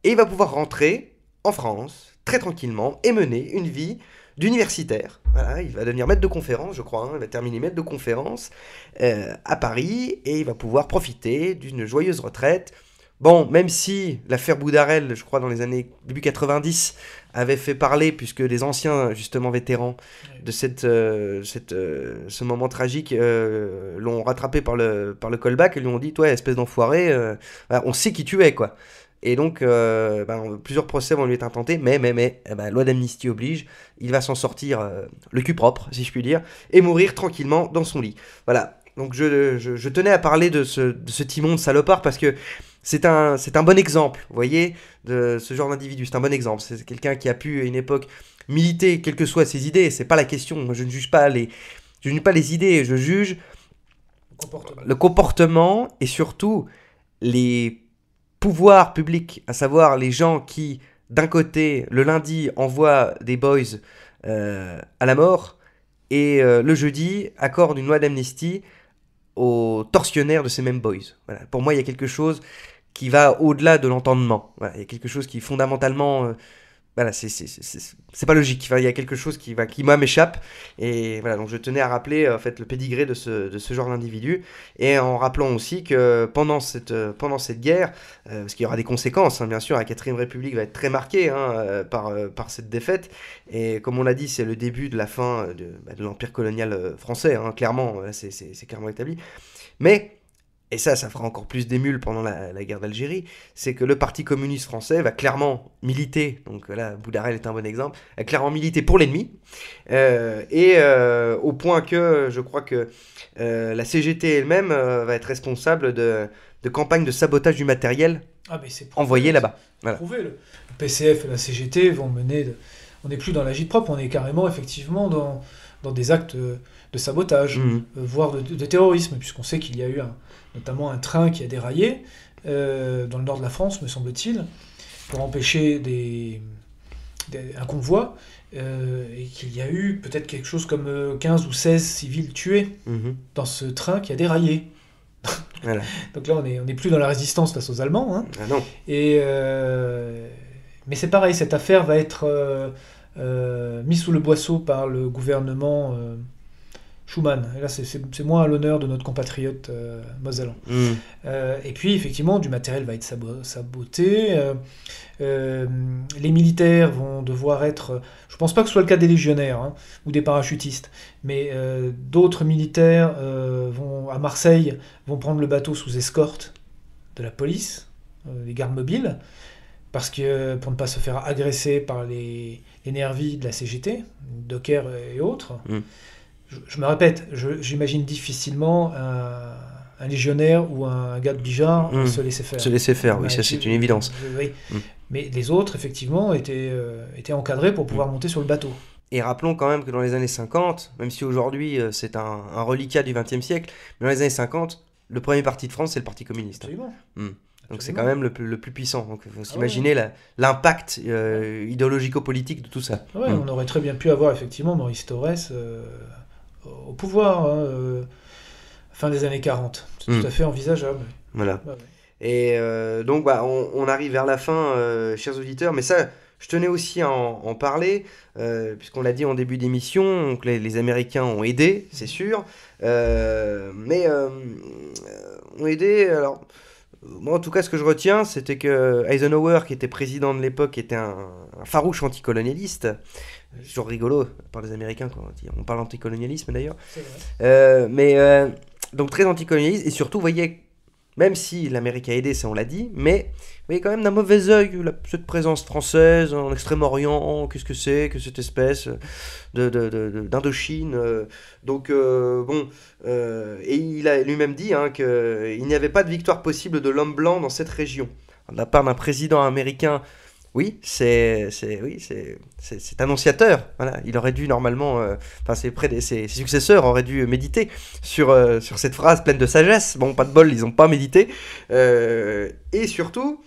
il va pouvoir rentrer en France, très tranquillement, et mener une vie d'universitaire. Voilà, il va devenir maître de conférence, je crois. Il va terminer maître de conférence à Paris, et il va pouvoir profiter d'une joyeuse retraite. Bon, même si l'affaire Boudarel, je crois, dans les années début 90, avait fait parler, puisque les anciens, justement, vétérans de ce moment tragique l'ont rattrapé par le callback et lui ont dit, toi, espèce d'enfoiré, on sait qui tu es, quoi. Et donc, plusieurs procès vont lui être intentés, mais loi d'amnistie oblige, il va s'en sortir le cul propre, si je puis dire, et mourir tranquillement dans son lit. Voilà, donc je tenais à parler de ce Timon de salopard, parce que c'est un bon exemple, vous voyez, de ce genre d'individu, c'est un bon exemple. C'est quelqu'un qui a pu, à une époque, militer, quelles que soient ses idées, c'est pas la question, moi je ne juge pas les idées, je juge le comportement et surtout les pouvoir public, à savoir les gens qui, d'un côté, le lundi, envoient des boys à la mort, et le jeudi, accordent une loi d'amnistie aux tortionnaires de ces mêmes boys. Voilà. Pour moi, il y a quelque chose qui va au-delà de l'entendement. Voilà. Il y a quelque chose qui, fondamentalement... voilà, c'est pas logique. Enfin, il y a quelque chose qui moi m'échappe, et voilà, donc je tenais à rappeler en fait le pédigré de ce genre d'individu, et en rappelant aussi que pendant cette guerre, parce qu'il y aura des conséquences, hein, bien sûr, la 4ème République va être très marquée par cette défaite, et comme on l'a dit, c'est le début de la fin de l'empire colonial français, hein, clairement, c'est clairement établi, mais et ça fera encore plus d'émules pendant la guerre d'Algérie, c'est que le Parti communiste français va clairement militer, donc là, Boudarel est un bon exemple, va clairement militer pour l'ennemi, au point que je crois que la CGT elle-même va être responsable de campagnes de sabotage du matériel envoyé là-bas.
Voilà. Le PCF et la CGT vont mener... On n'est plus dans l'agite propre, on est carrément, effectivement, dans des actes de sabotage, voire de terrorisme, puisqu'on sait qu'il y a eu notamment un train qui a déraillé dans le nord de la France, me semble-t-il, pour empêcher un convoi, et qu'il y a eu peut-être quelque chose comme 15 ou 16 civils tués dans ce train qui a déraillé. Voilà. Donc là, on n'est plus dans la résistance face aux Allemands. Hein.
Ah non.
Mais c'est pareil, cette affaire va être mise sous le boisseau par le gouvernement Schuman. Et là, c'est moins à l'honneur de notre compatriote mosellan. Et puis, effectivement, du matériel va être saboté. Les militaires vont devoir être... Je ne pense pas que ce soit le cas des légionnaires ou des parachutistes, mais d'autres militaires à Marseille vont prendre le bateau sous escorte de la police, des gardes mobiles, parce que pour ne pas se faire agresser par les nervis de la CGT, Docker et autres. Je me répète, j'imagine difficilement un légionnaire ou un gars de Bijar se laisser faire.
Se laisser faire, oui, ça c'est une évidence.
Oui. Mais les autres, effectivement, étaient encadrés pour pouvoir monter sur le bateau.
Et rappelons quand même que dans les années 50, même si aujourd'hui c'est un reliquat du XXe siècle, mais dans les années 50, le premier parti de France, c'est le Parti communiste.
Absolument.
Donc c'est quand même le plus puissant. Donc il faut s'imaginer l'impact idéologico-politique de tout ça.
Ouais, on aurait très bien pu avoir effectivement Maurice Thorez au pouvoir fin des années 40. C'est tout à fait envisageable.
Voilà. Ouais. Et donc on arrive vers la fin, chers auditeurs, mais ça, je tenais aussi à en parler, puisqu'on l'a dit en début d'émission, donc les Américains ont aidé, c'est sûr, mais ont aidé, alors... Moi, en tout cas, ce que je retiens, c'était que Eisenhower, qui était président de l'époque, était un farouche anticolonialiste. C'est toujours rigolo, par les Américains, quand on parle anticolonialisme d'ailleurs.
C'est
vrai. Donc très anticolonialiste, et surtout, vous voyez, même si l'Amérique a aidé, ça on l'a dit, mais vous voyez quand même d'un mauvais œil cette présence française en Extrême-Orient, qu'est-ce que c'est que cette espèce d'Indochine. Donc, et il a lui-même dit qu'il n'y avait pas de victoire possible de l'homme blanc dans cette région. De la part d'un président américain Oui, c'est annonciateur. Voilà, il aurait dû normalement, enfin ses successeurs auraient dû méditer sur cette phrase pleine de sagesse. Bon, pas de bol, ils n'ont pas médité. Et surtout,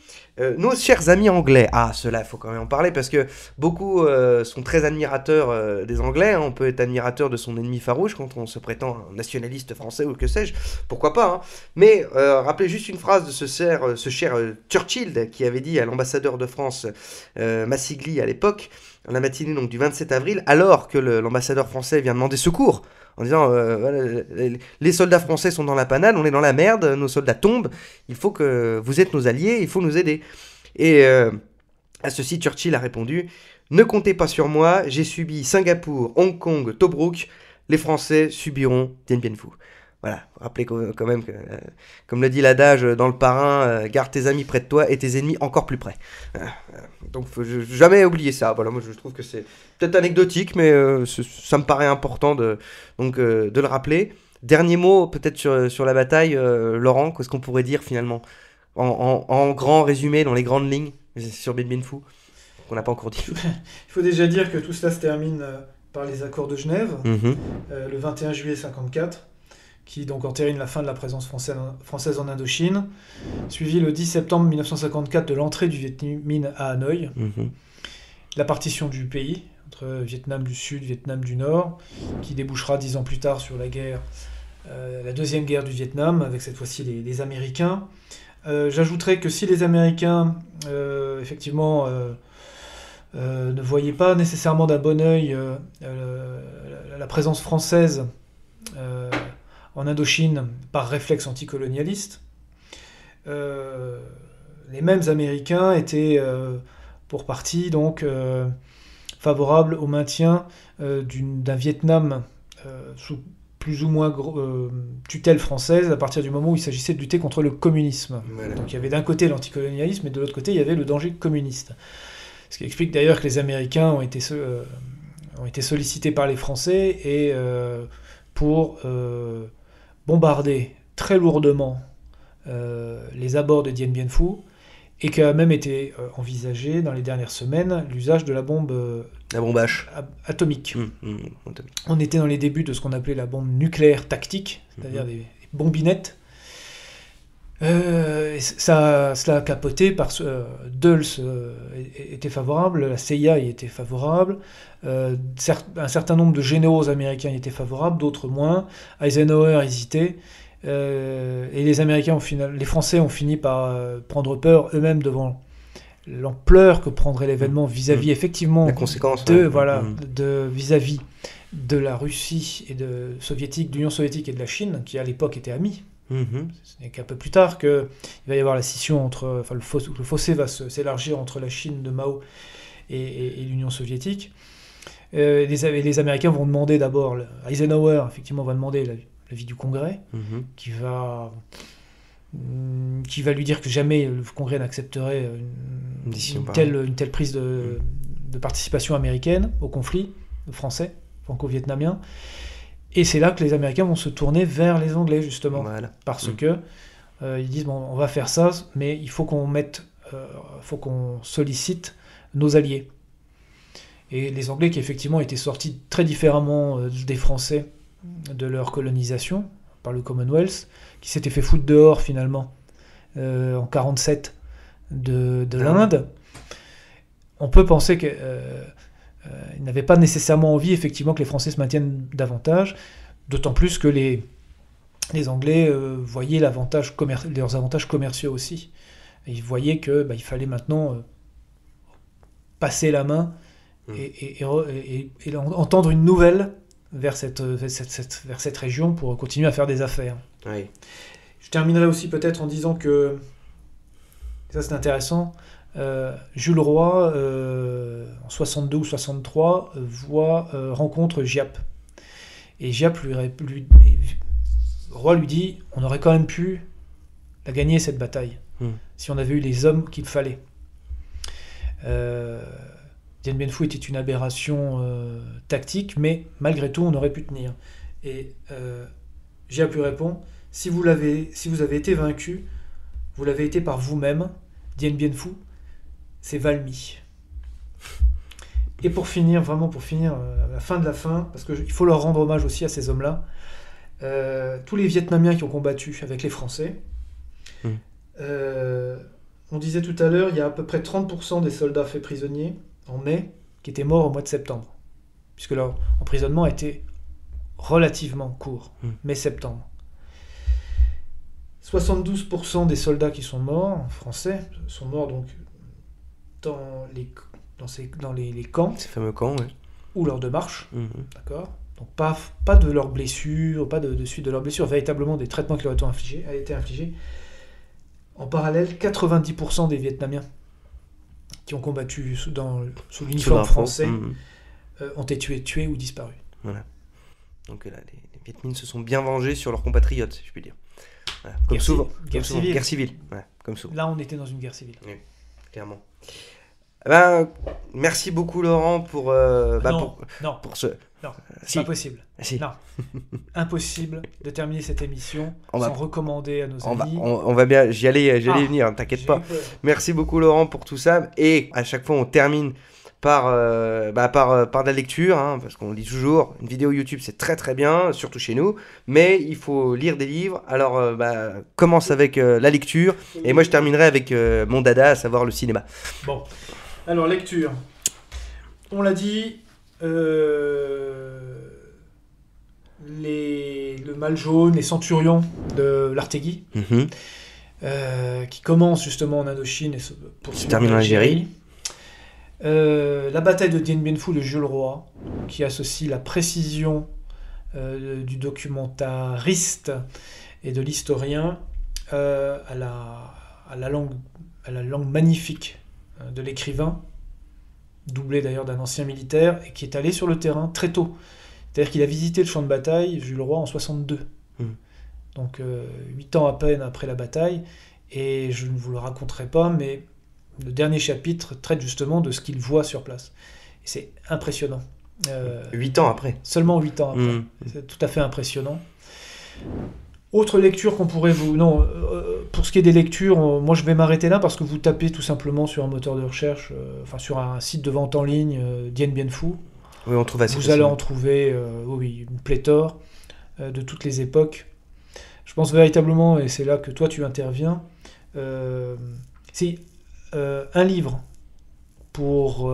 nos chers amis anglais. Ah, cela, il faut quand même en parler parce que beaucoup sont très admirateurs des Anglais. Hein. On peut être admirateur de son ennemi farouche quand on se prétend un nationaliste français ou que sais-je. Pourquoi pas, hein. Mais rappelez juste une phrase de ce cher Churchill qui avait dit à l'ambassadeur de France Massigli à l'époque, la matinée donc, du 27 avril, alors que l'ambassadeur français vient demander secours en disant voilà, les soldats français sont dans la panade, on est dans la merde, nos soldats tombent, il faut que vous êtes nos alliés, il faut nous aider. Et à ceci, Churchill a répondu: ne comptez pas sur moi, j'ai subi Singapour, Hong Kong, Tobruk, les Français subiront Dien Bien Phu. Voilà, rappelez quand même que, comme le dit l'adage dans Le Parrain, garde tes amis près de toi et tes ennemis encore plus près. Donc, faut jamais oublier ça. Voilà, moi je trouve que c'est peut-être anecdotique, mais ça me paraît important de le rappeler. Dernier mot, peut-être sur la bataille, Laurent, qu'est-ce qu'on pourrait dire finalement en grand résumé, dans les grandes lignes, sur Dien Bien Phu, qu'on n'a pas encore dit.
Il faut déjà dire que tout cela se termine par les accords de Genève, le 21 juillet 1954. Qui donc entérine la fin de la présence française en Indochine, suivi le 10 septembre 1954 de l'entrée du Viet Minh à Hanoï, la partition du pays entre Vietnam du Sud, Vietnam du Nord, qui débouchera 10 ans plus tard sur la deuxième guerre du Vietnam, avec cette fois-ci les Américains. J'ajouterais que si les Américains, effectivement, ne voyaient pas nécessairement d'un bon œil la présence française en Indochine par réflexe anticolonialiste, les mêmes Américains étaient pour partie donc favorables au maintien d'un Vietnam sous plus ou moins tutelle française à partir du moment où il s'agissait de lutter contre le communisme. Voilà. Donc il y avait d'un côté l'anticolonialisme et de l'autre côté il y avait le danger communiste. Ce qui explique d'ailleurs que les Américains ont été sollicités par les Français et pour bombarder très lourdement les abords de Dien Bien Phu, et qu'a même été envisagé dans les dernières semaines l'usage de la bombe atomique. On était dans les débuts de ce qu'on appelait la bombe nucléaire tactique, c'est-à-dire des bombinettes. Cela a capoté parce que Dulles était favorable, la CIA y était favorable, un certain nombre de généraux américains y étaient favorables, d'autres moins. Eisenhower hésitait, et les Français ont fini par prendre peur eux-mêmes devant l'ampleur que prendrait l'événement vis-à-vis effectivement
la conséquence,
vis-à-vis de la Russie et de l'Union soviétique et de la Chine, qui à l'époque étaient amis. Ce n'est qu'un peu plus tard qu'il va y avoir la scission le fossé va s'élargir entre la Chine de Mao et l'Union soviétique. Les Américains vont demander d'abord, Eisenhower effectivement va demander l'avis du Congrès, qui va lui dire que jamais le Congrès n'accepterait une telle prise de participation américaine au conflit français, franco-vietnamien. Et c'est là que les Américains vont se tourner vers les Anglais, justement. Voilà. Parce que ils disent, bon, on va faire ça, mais il faut qu'on sollicite nos alliés. Et les Anglais, qui effectivement étaient sortis très différemment des Français de leur colonisation, par le Commonwealth, qui s'était fait foutre dehors, finalement, en 1947, de l'Inde, on peut penser que... ils n'avaient pas nécessairement envie, effectivement, que les Français se maintiennent davantage, d'autant plus que les Anglais voyaient leurs avantages commerciaux aussi. Et ils voyaient qu'il fallait maintenant passer la main et entendre une nouvelle vers cette région pour continuer à faire des affaires.
Oui.
Je terminerai aussi peut-être en disant que, ça c'est intéressant, Jules Roy, en 62 ou 63, rencontre Giap. Et Giap Roy lui dit, on aurait quand même pu la gagner cette bataille, si on avait eu les hommes qu'il fallait. Dien Bien Phu était une aberration tactique, mais malgré tout, on aurait pu tenir. Et Giap lui répond, si vous avez été vaincu, vous l'avez été par vous-même, Dien Bien Phu. c'est Valmy. Et pour finir, à la fin de la fin, parce qu'il faut leur rendre hommage aussi à ces hommes-là, tous les Vietnamiens qui ont combattu avec les Français, on disait tout à l'heure, il y a à peu près 30% des soldats faits prisonniers en mai qui étaient morts au mois de septembre, puisque leur emprisonnement a été relativement court, mai-septembre. 72% des soldats qui sont morts, français, sont morts donc dans les camps.
Ces fameux camps, oui.
Ou lors de marche, d'accord. Donc pas de leurs blessures, pas de suite de leurs blessures, véritablement des traitements qui leur ont été infligés. En parallèle, 90% des Vietnamiens qui ont combattu sous l'uniforme français ont été tués ou disparus.
Voilà. Donc là, les Viet Minh se sont bien vengés sur leurs compatriotes, si je puis dire. Voilà. Comme souvent.
Guerre civile.
Guerre civile. Ouais, comme souvent.
Là, on était dans une guerre civile.
Oui, clairement. Merci beaucoup Laurent pour ce.
Non, c'est pas possible.
Si.
Non, impossible de terminer cette émission sans recommander à nos amis.
On va bien, j'allais venir, t'inquiète pas. Merci beaucoup Laurent pour tout ça. Et à chaque fois, on termine par de la lecture, parce qu'on dit toujours, une vidéo YouTube c'est très très bien, surtout chez nous, mais il faut lire des livres. Alors commence avec la lecture, et moi je terminerai avec mon dada, à savoir le cinéma.
Bon, alors lecture. On l'a dit, le Mal jaune, les Centurions de l'Artegui, qui commence justement en Indochine et se
termine en Algérie.
La bataille de Dien Bien Phu de Jules Roy, qui associe la précision du documentariste et de l'historien à la langue magnifique de l'écrivain, doublé d'ailleurs d'un ancien militaire, et qui est allé sur le terrain très tôt. C'est-à-dire qu'il a visité le champ de bataille, Jules Roy, en 62. Donc 8 ans à peine après la bataille, et je ne vous le raconterai pas, mais le dernier chapitre traite justement de ce qu'il voit sur place. Et c'est impressionnant.
8 ans après.
Seulement 8 ans après. C'est tout à fait impressionnant. Autre lecture qu'on pourrait vous... Non, pour ce qui est des lectures, moi je vais m'arrêter là parce que vous tapez tout simplement sur un moteur de recherche, sur un site de vente en ligne, Dien Bien Phu.
Oui, on trouve assez
Vous
facilement.
allez en trouver une pléthore de toutes les époques. Je pense véritablement, et c'est là que toi tu interviens, c'est un livre pour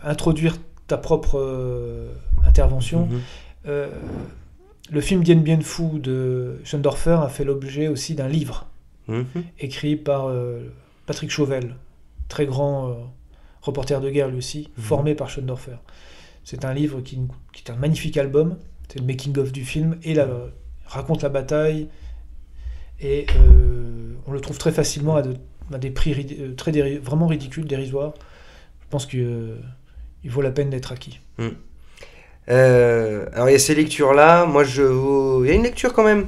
introduire ta propre intervention. Le film Dien Bien Phu de Schoendorfer a fait l'objet aussi d'un livre écrit par Patrick Chauvel, très grand reporter de guerre lui aussi, formé par Schoendorfer. C'est un livre qui est un magnifique album, c'est le making-of du film, et raconte la bataille, et on le trouve très facilement à des prix vraiment ridicules, dérisoires. Je pense qu'il vaut la peine d'être acquis.
Alors il y a ces lectures-là, il y a une lecture quand même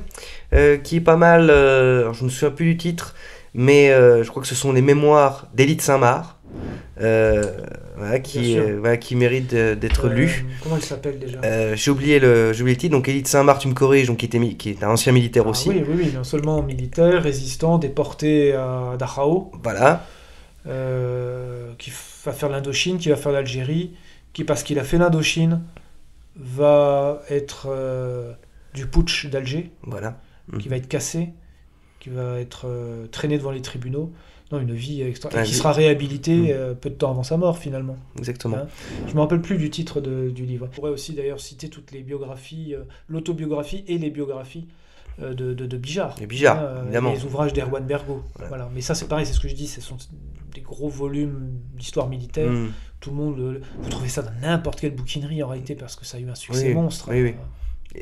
qui est pas mal, alors je ne me souviens plus du titre, mais je crois que ce sont les mémoires d'Élie de Saint-Marc, qui mérite d'être lu.
Comment il s'appelle déjà ?
J'ai oublié le titre, donc Élie de Saint-Marc, tu me corriges, donc, qui est un ancien militaire aussi.
Oui, non seulement militaire, résistant, déporté à Dachau.
Voilà.
Qui va faire l'Indochine, qui va faire l'Algérie, qui, parce qu'il a fait l'Indochine, va être du putsch d'Alger,
voilà.
Qui va être cassé, qui va être traîné devant les tribunaux. Non, une vie extraordinaire. Et qui sera réhabilité peu de temps avant sa mort, finalement.
Exactement.
Je ne me rappelle plus du titre du livre. On pourrait aussi d'ailleurs citer toutes les biographies, l'autobiographie et les biographies de Bijard.
Et Bijard, évidemment.
Les ouvrages d'Erwan Bergo. Voilà. Mais ça, c'est pareil, c'est ce que je dis, ce sont des gros volumes d'histoire militaire. Tout le monde, vous trouvez ça dans n'importe quelle bouquinerie en réalité, parce que ça a eu un succès monstre.
Oui.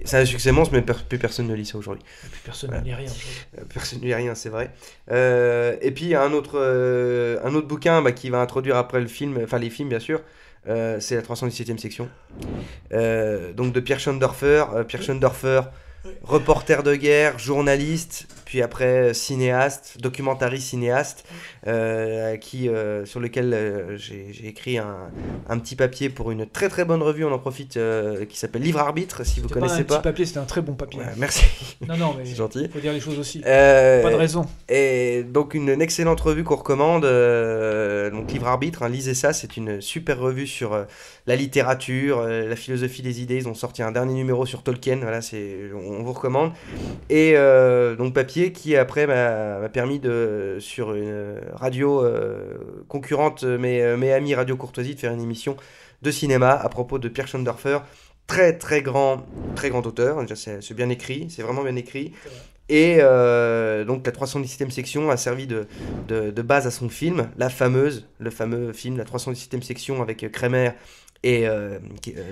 C'est un succès monstre, mais plus personne ne lit ça aujourd'hui.
Plus personne ne lit rien.
Personne ne lit rien, c'est vrai. Et puis il y a un autre bouquin qui va introduire après le film, enfin les films bien sûr, c'est la 317e section. Donc de Pierre Schoendorfer. Pierre Schoendorfer, reporter de guerre, journaliste, puis après cinéaste, documentariste cinéaste, sur lequel j'ai écrit un petit papier pour une très très bonne revue, on en profite, qui s'appelle Livre Arbitre, si vous connaissez pas.
C'était un petit papier, c'était un très bon papier.
Merci.
Non, mais
c'est gentil.
Il faut dire les choses aussi. Pas de raison.
Et donc une excellente revue qu'on recommande, donc Livre Arbitre, hein, lisez ça, c'est une super revue sur la littérature, la philosophie des idées. Ils ont sorti un dernier numéro sur Tolkien, voilà, on vous recommande. Et donc papier qui après m'a permis sur une radio concurrente, mais amis Radio Courtoisie, de faire une émission de cinéma à propos de Pierre Schoendoerfer, très très grand auteur. Déjà c'est bien écrit, c'est vraiment bien écrit. Et donc la 317e section a servi de base à son film, le fameux film, la 317e section avec Kremer et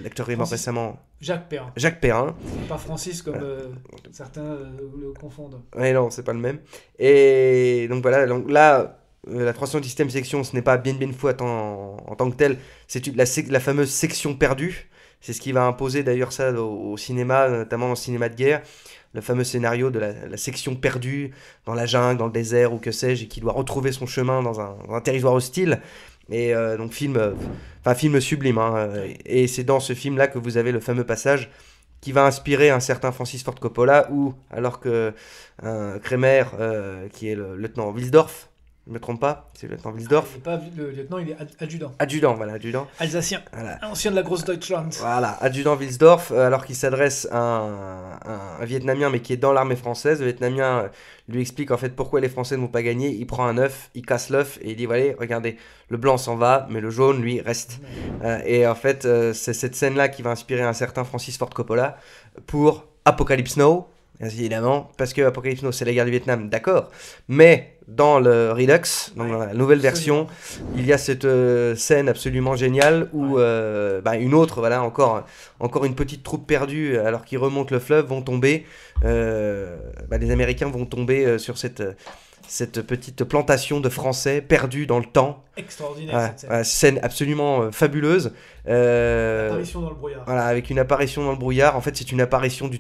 l'acteur est mort récemment. Jacques Perrin.
Pas Francis comme certains le confondent.
Ouais, non, c'est pas le même. Et donc voilà, donc là, la 317e section, ce n'est pas Bien Bien Phu en tant que tel, c'est la fameuse section perdue. C'est ce qui va imposer d'ailleurs ça au cinéma, notamment dans le cinéma de guerre. Le fameux scénario de la section perdue dans la jungle, dans le désert ou que sais-je, et qui doit retrouver son chemin dans un territoire hostile. Et donc film sublime, hein, et c'est dans ce film là que vous avez le fameux passage qui va inspirer un certain Francis Ford Coppola, où alors que Kremer, qui est le lieutenant Wilsdorf, je ne me trompe pas, c'est le lieutenant Wilsdorf.
Il n'est pas le lieutenant, il est adjudant.
Adjudant.
Alsacien,
voilà.
Ancien de la grosse Deutschland.
Voilà, adjudant Wilsdorf, alors qu'il s'adresse à un Vietnamien, mais qui est dans l'armée française. Le Vietnamien lui explique en fait pourquoi les Français ne vont pas gagner. Il prend un œuf, il casse l'œuf et il dit voilà, regardez, le blanc s'en va, mais le jaune, lui, reste. Et en fait, c'est cette scène-là qui va inspirer un certain Francis Ford Coppola pour Apocalypse Now. Évidemment, parce que Apocalypse Now c'est la guerre du Vietnam, d'accord, mais dans le Redux, donc dans la nouvelle version, il y a cette scène absolument géniale où une autre, voilà, encore une petite troupe perdue alors qu'ils remontent le fleuve vont tomber, les Américains vont tomber sur cette petite plantation de Français perdus dans le temps.
Extraordinaire cette scène.
Scène absolument fabuleuse.
Apparition dans le brouillard.
Voilà, avec une apparition dans le brouillard. En fait, c'est une apparition de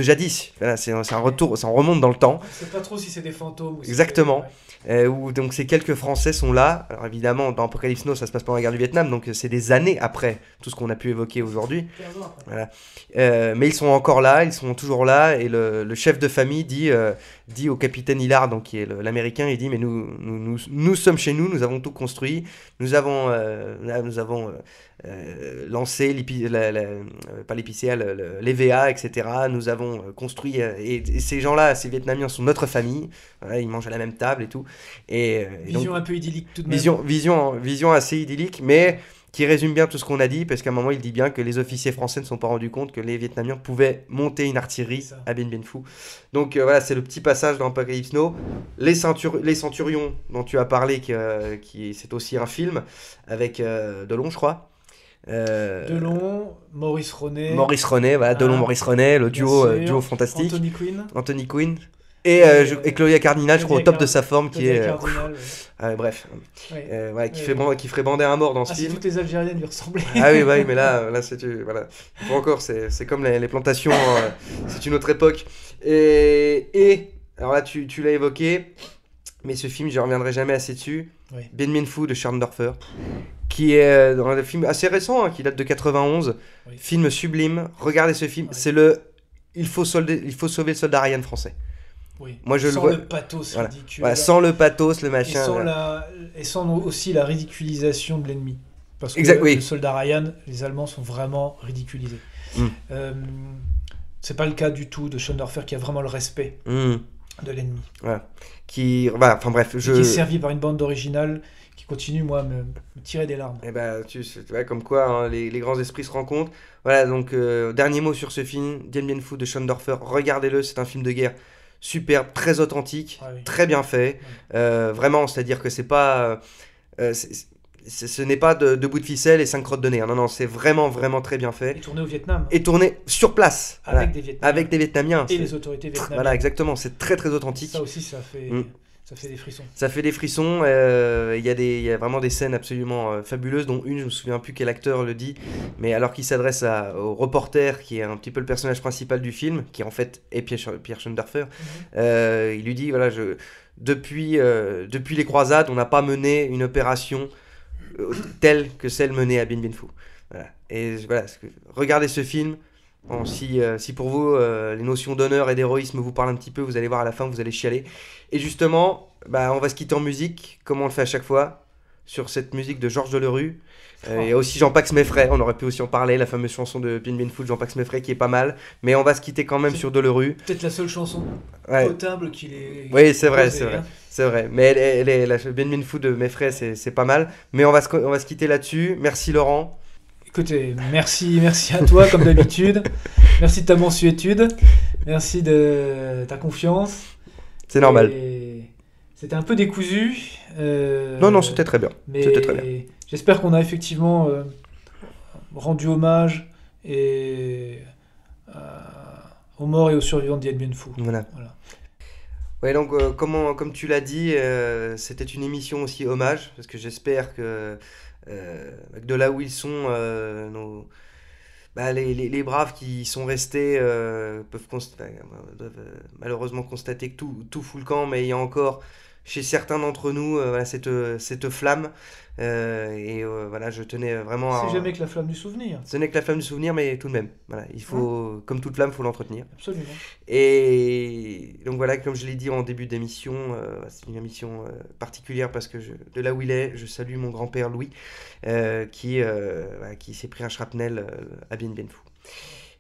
jadis. Voilà, c'est un retour, ça remonte dans le temps.
Je sais pas trop si c'est des fantômes ou
exactement. Où donc ces quelques Français sont là. Alors évidemment, dans Apocalypse Now, ça se passe pendant la guerre du Vietnam, donc c'est des années après tout ce qu'on a pu évoquer aujourd'hui. Voilà. Mais ils sont encore là, ils sont toujours là, et le chef de famille dit au capitaine Hillard, donc qui est l'américain, il dit mais nous sommes chez nous, nous avons tout construit, nous avons lancé pas l'EPCA, l'EVA, etc. Nous avons construit, et ces gens-là, ces Vietnamiens sont notre famille. Voilà, ils mangent à la même table et tout.
Vision donc, un peu idyllique tout de même.
Vision assez idyllique, mais qui résume bien tout ce qu'on a dit, parce qu'à un moment il dit bien que les officiers français ne se sont pas rendus compte que les Vietnamiens pouvaient monter une artillerie à Bien Bien Phu. Donc voilà, c'est le petit passage dans Apocalypse Now. Les Centurions dont tu as parlé, c'est aussi un film avec Delon, je crois.
Delon, Maurice Ronet,
voilà, Delon, Maurice Ronet, le duo fantastique. Anthony Quinn. Et Claudia Cardinal, je crois, au top de sa forme, qui ferait bander un mort dans ce film.
Si toutes les Algériennes lui ressemblaient.
Ah oui, mais là voilà. Pas encore, c'est comme les plantations, c'est une autre époque. Et alors là, tu l'as évoqué, mais ce film, je reviendrai jamais assez dessus. Oui. Bien Bien Phu de Schoendoerfer, qui est dans un film assez récent, qui date de 91. Oui. Film sublime. Regardez ce film. Oui. C'est il faut sauver le soldat Ryan français.
Oui.
Moi,
sans le pathos ridicule.
Voilà, sans le pathos, le machin.
Et sans aussi la ridiculisation de l'ennemi. Parce que le soldat Ryan, les Allemands sont vraiment ridiculisés. C'est pas le cas du tout de Schoendoerfer, qui a vraiment le respect de l'ennemi.
Voilà. Qui est
servi par une bande originale qui continue, moi, à me tirer des larmes.
Et tu vois, comme quoi, hein, les grands esprits se rencontrent. Voilà, donc, dernier mot sur ce film, Bien Bien Phu de Schoendoerfer. Regardez-le, c'est un film de guerre superbe, très authentique, très bien fait. Vraiment, c'est-à-dire que c'est pas... ce n'est pas de bout de ficelle et 5 crottes de nez. Non, c'est vraiment, vraiment très bien fait.
Et tourné au Vietnam.
Et tourné sur place.
Avec des Vietnamiens.
Avec des Vietnamiens.
Et les autorités vietnamiennes.
Voilà, exactement. C'est très, très authentique.
Ça aussi, ça fait Ça fait des frissons.
Ça fait des frissons, il y a vraiment des scènes absolument fabuleuses, dont une, je me souviens plus quel acteur le dit, mais alors qu'il s'adresse au reporter, qui est un petit peu le personnage principal du film, qui en fait est Pierre Schoendoerfer, il lui dit, voilà, depuis les croisades, on n'a pas mené une opération telle que celle menée à Bien Bien Phu. Voilà. Et voilà, regardez ce film. Bon, si pour vous les notions d'honneur et d'héroïsme vous parlent un petit peu, vous allez voir à la fin, vous allez chialer. Et justement, on va se quitter en musique, comme on le fait à chaque fois, sur cette musique de Georges Delerue. Il y a aussi Jean-Pax Meffray, on aurait pu aussi en parler, la fameuse chanson de Bien Bien Phu de Jean-Pax Meffray qui est pas mal. Mais on va se quitter quand même sur Delerue.
Peut-être la seule chanson potable qu'il ait.
Oui, c'est vrai,
posée,
c'est vrai.
hein.
C'est vrai, mais la Bien Bien Phu de Meffray, c'est pas mal. Mais on va se quitter là-dessus. Merci Laurent.
Écoutez, merci à toi comme d'habitude. Merci de ta mansuétude. Merci de ta confiance.
C'est normal.
C'était un peu décousu.
Non, c'était très bien.
Mais
C'était très bien.
j'espère qu'on a effectivement rendu hommage aux morts et aux survivants de Dien Bien Phu.
Voilà. Ouais, donc comme tu l'as dit, c'était une émission aussi hommage, parce que j'espère que de là où ils sont, les braves qui sont restés doivent malheureusement constater que tout fout le camp, mais il y a encore chez certains d'entre nous cette flamme. Voilà, je tenais vraiment
C'est jamais que la flamme du souvenir.
Ce n'est que la flamme du souvenir, mais tout de même. Voilà, il faut, comme toute flamme, il faut l'entretenir.
Absolument.
Et donc voilà, comme je l'ai dit en début d'émission, c'est une émission particulière parce que de là où il est, je salue mon grand-père Louis, qui s'est pris un shrapnel à Bien Bien Phu.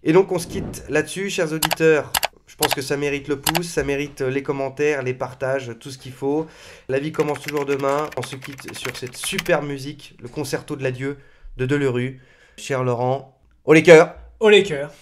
Et donc on se quitte là-dessus, chers auditeurs. Je pense que ça mérite le pouce, ça mérite les commentaires, les partages, tout ce qu'il faut. La vie commence toujours demain. On se quitte sur cette superbe musique, le concerto de l'adieu de Delerue. Cher Laurent, haut les cœurs.
Haut les cœurs.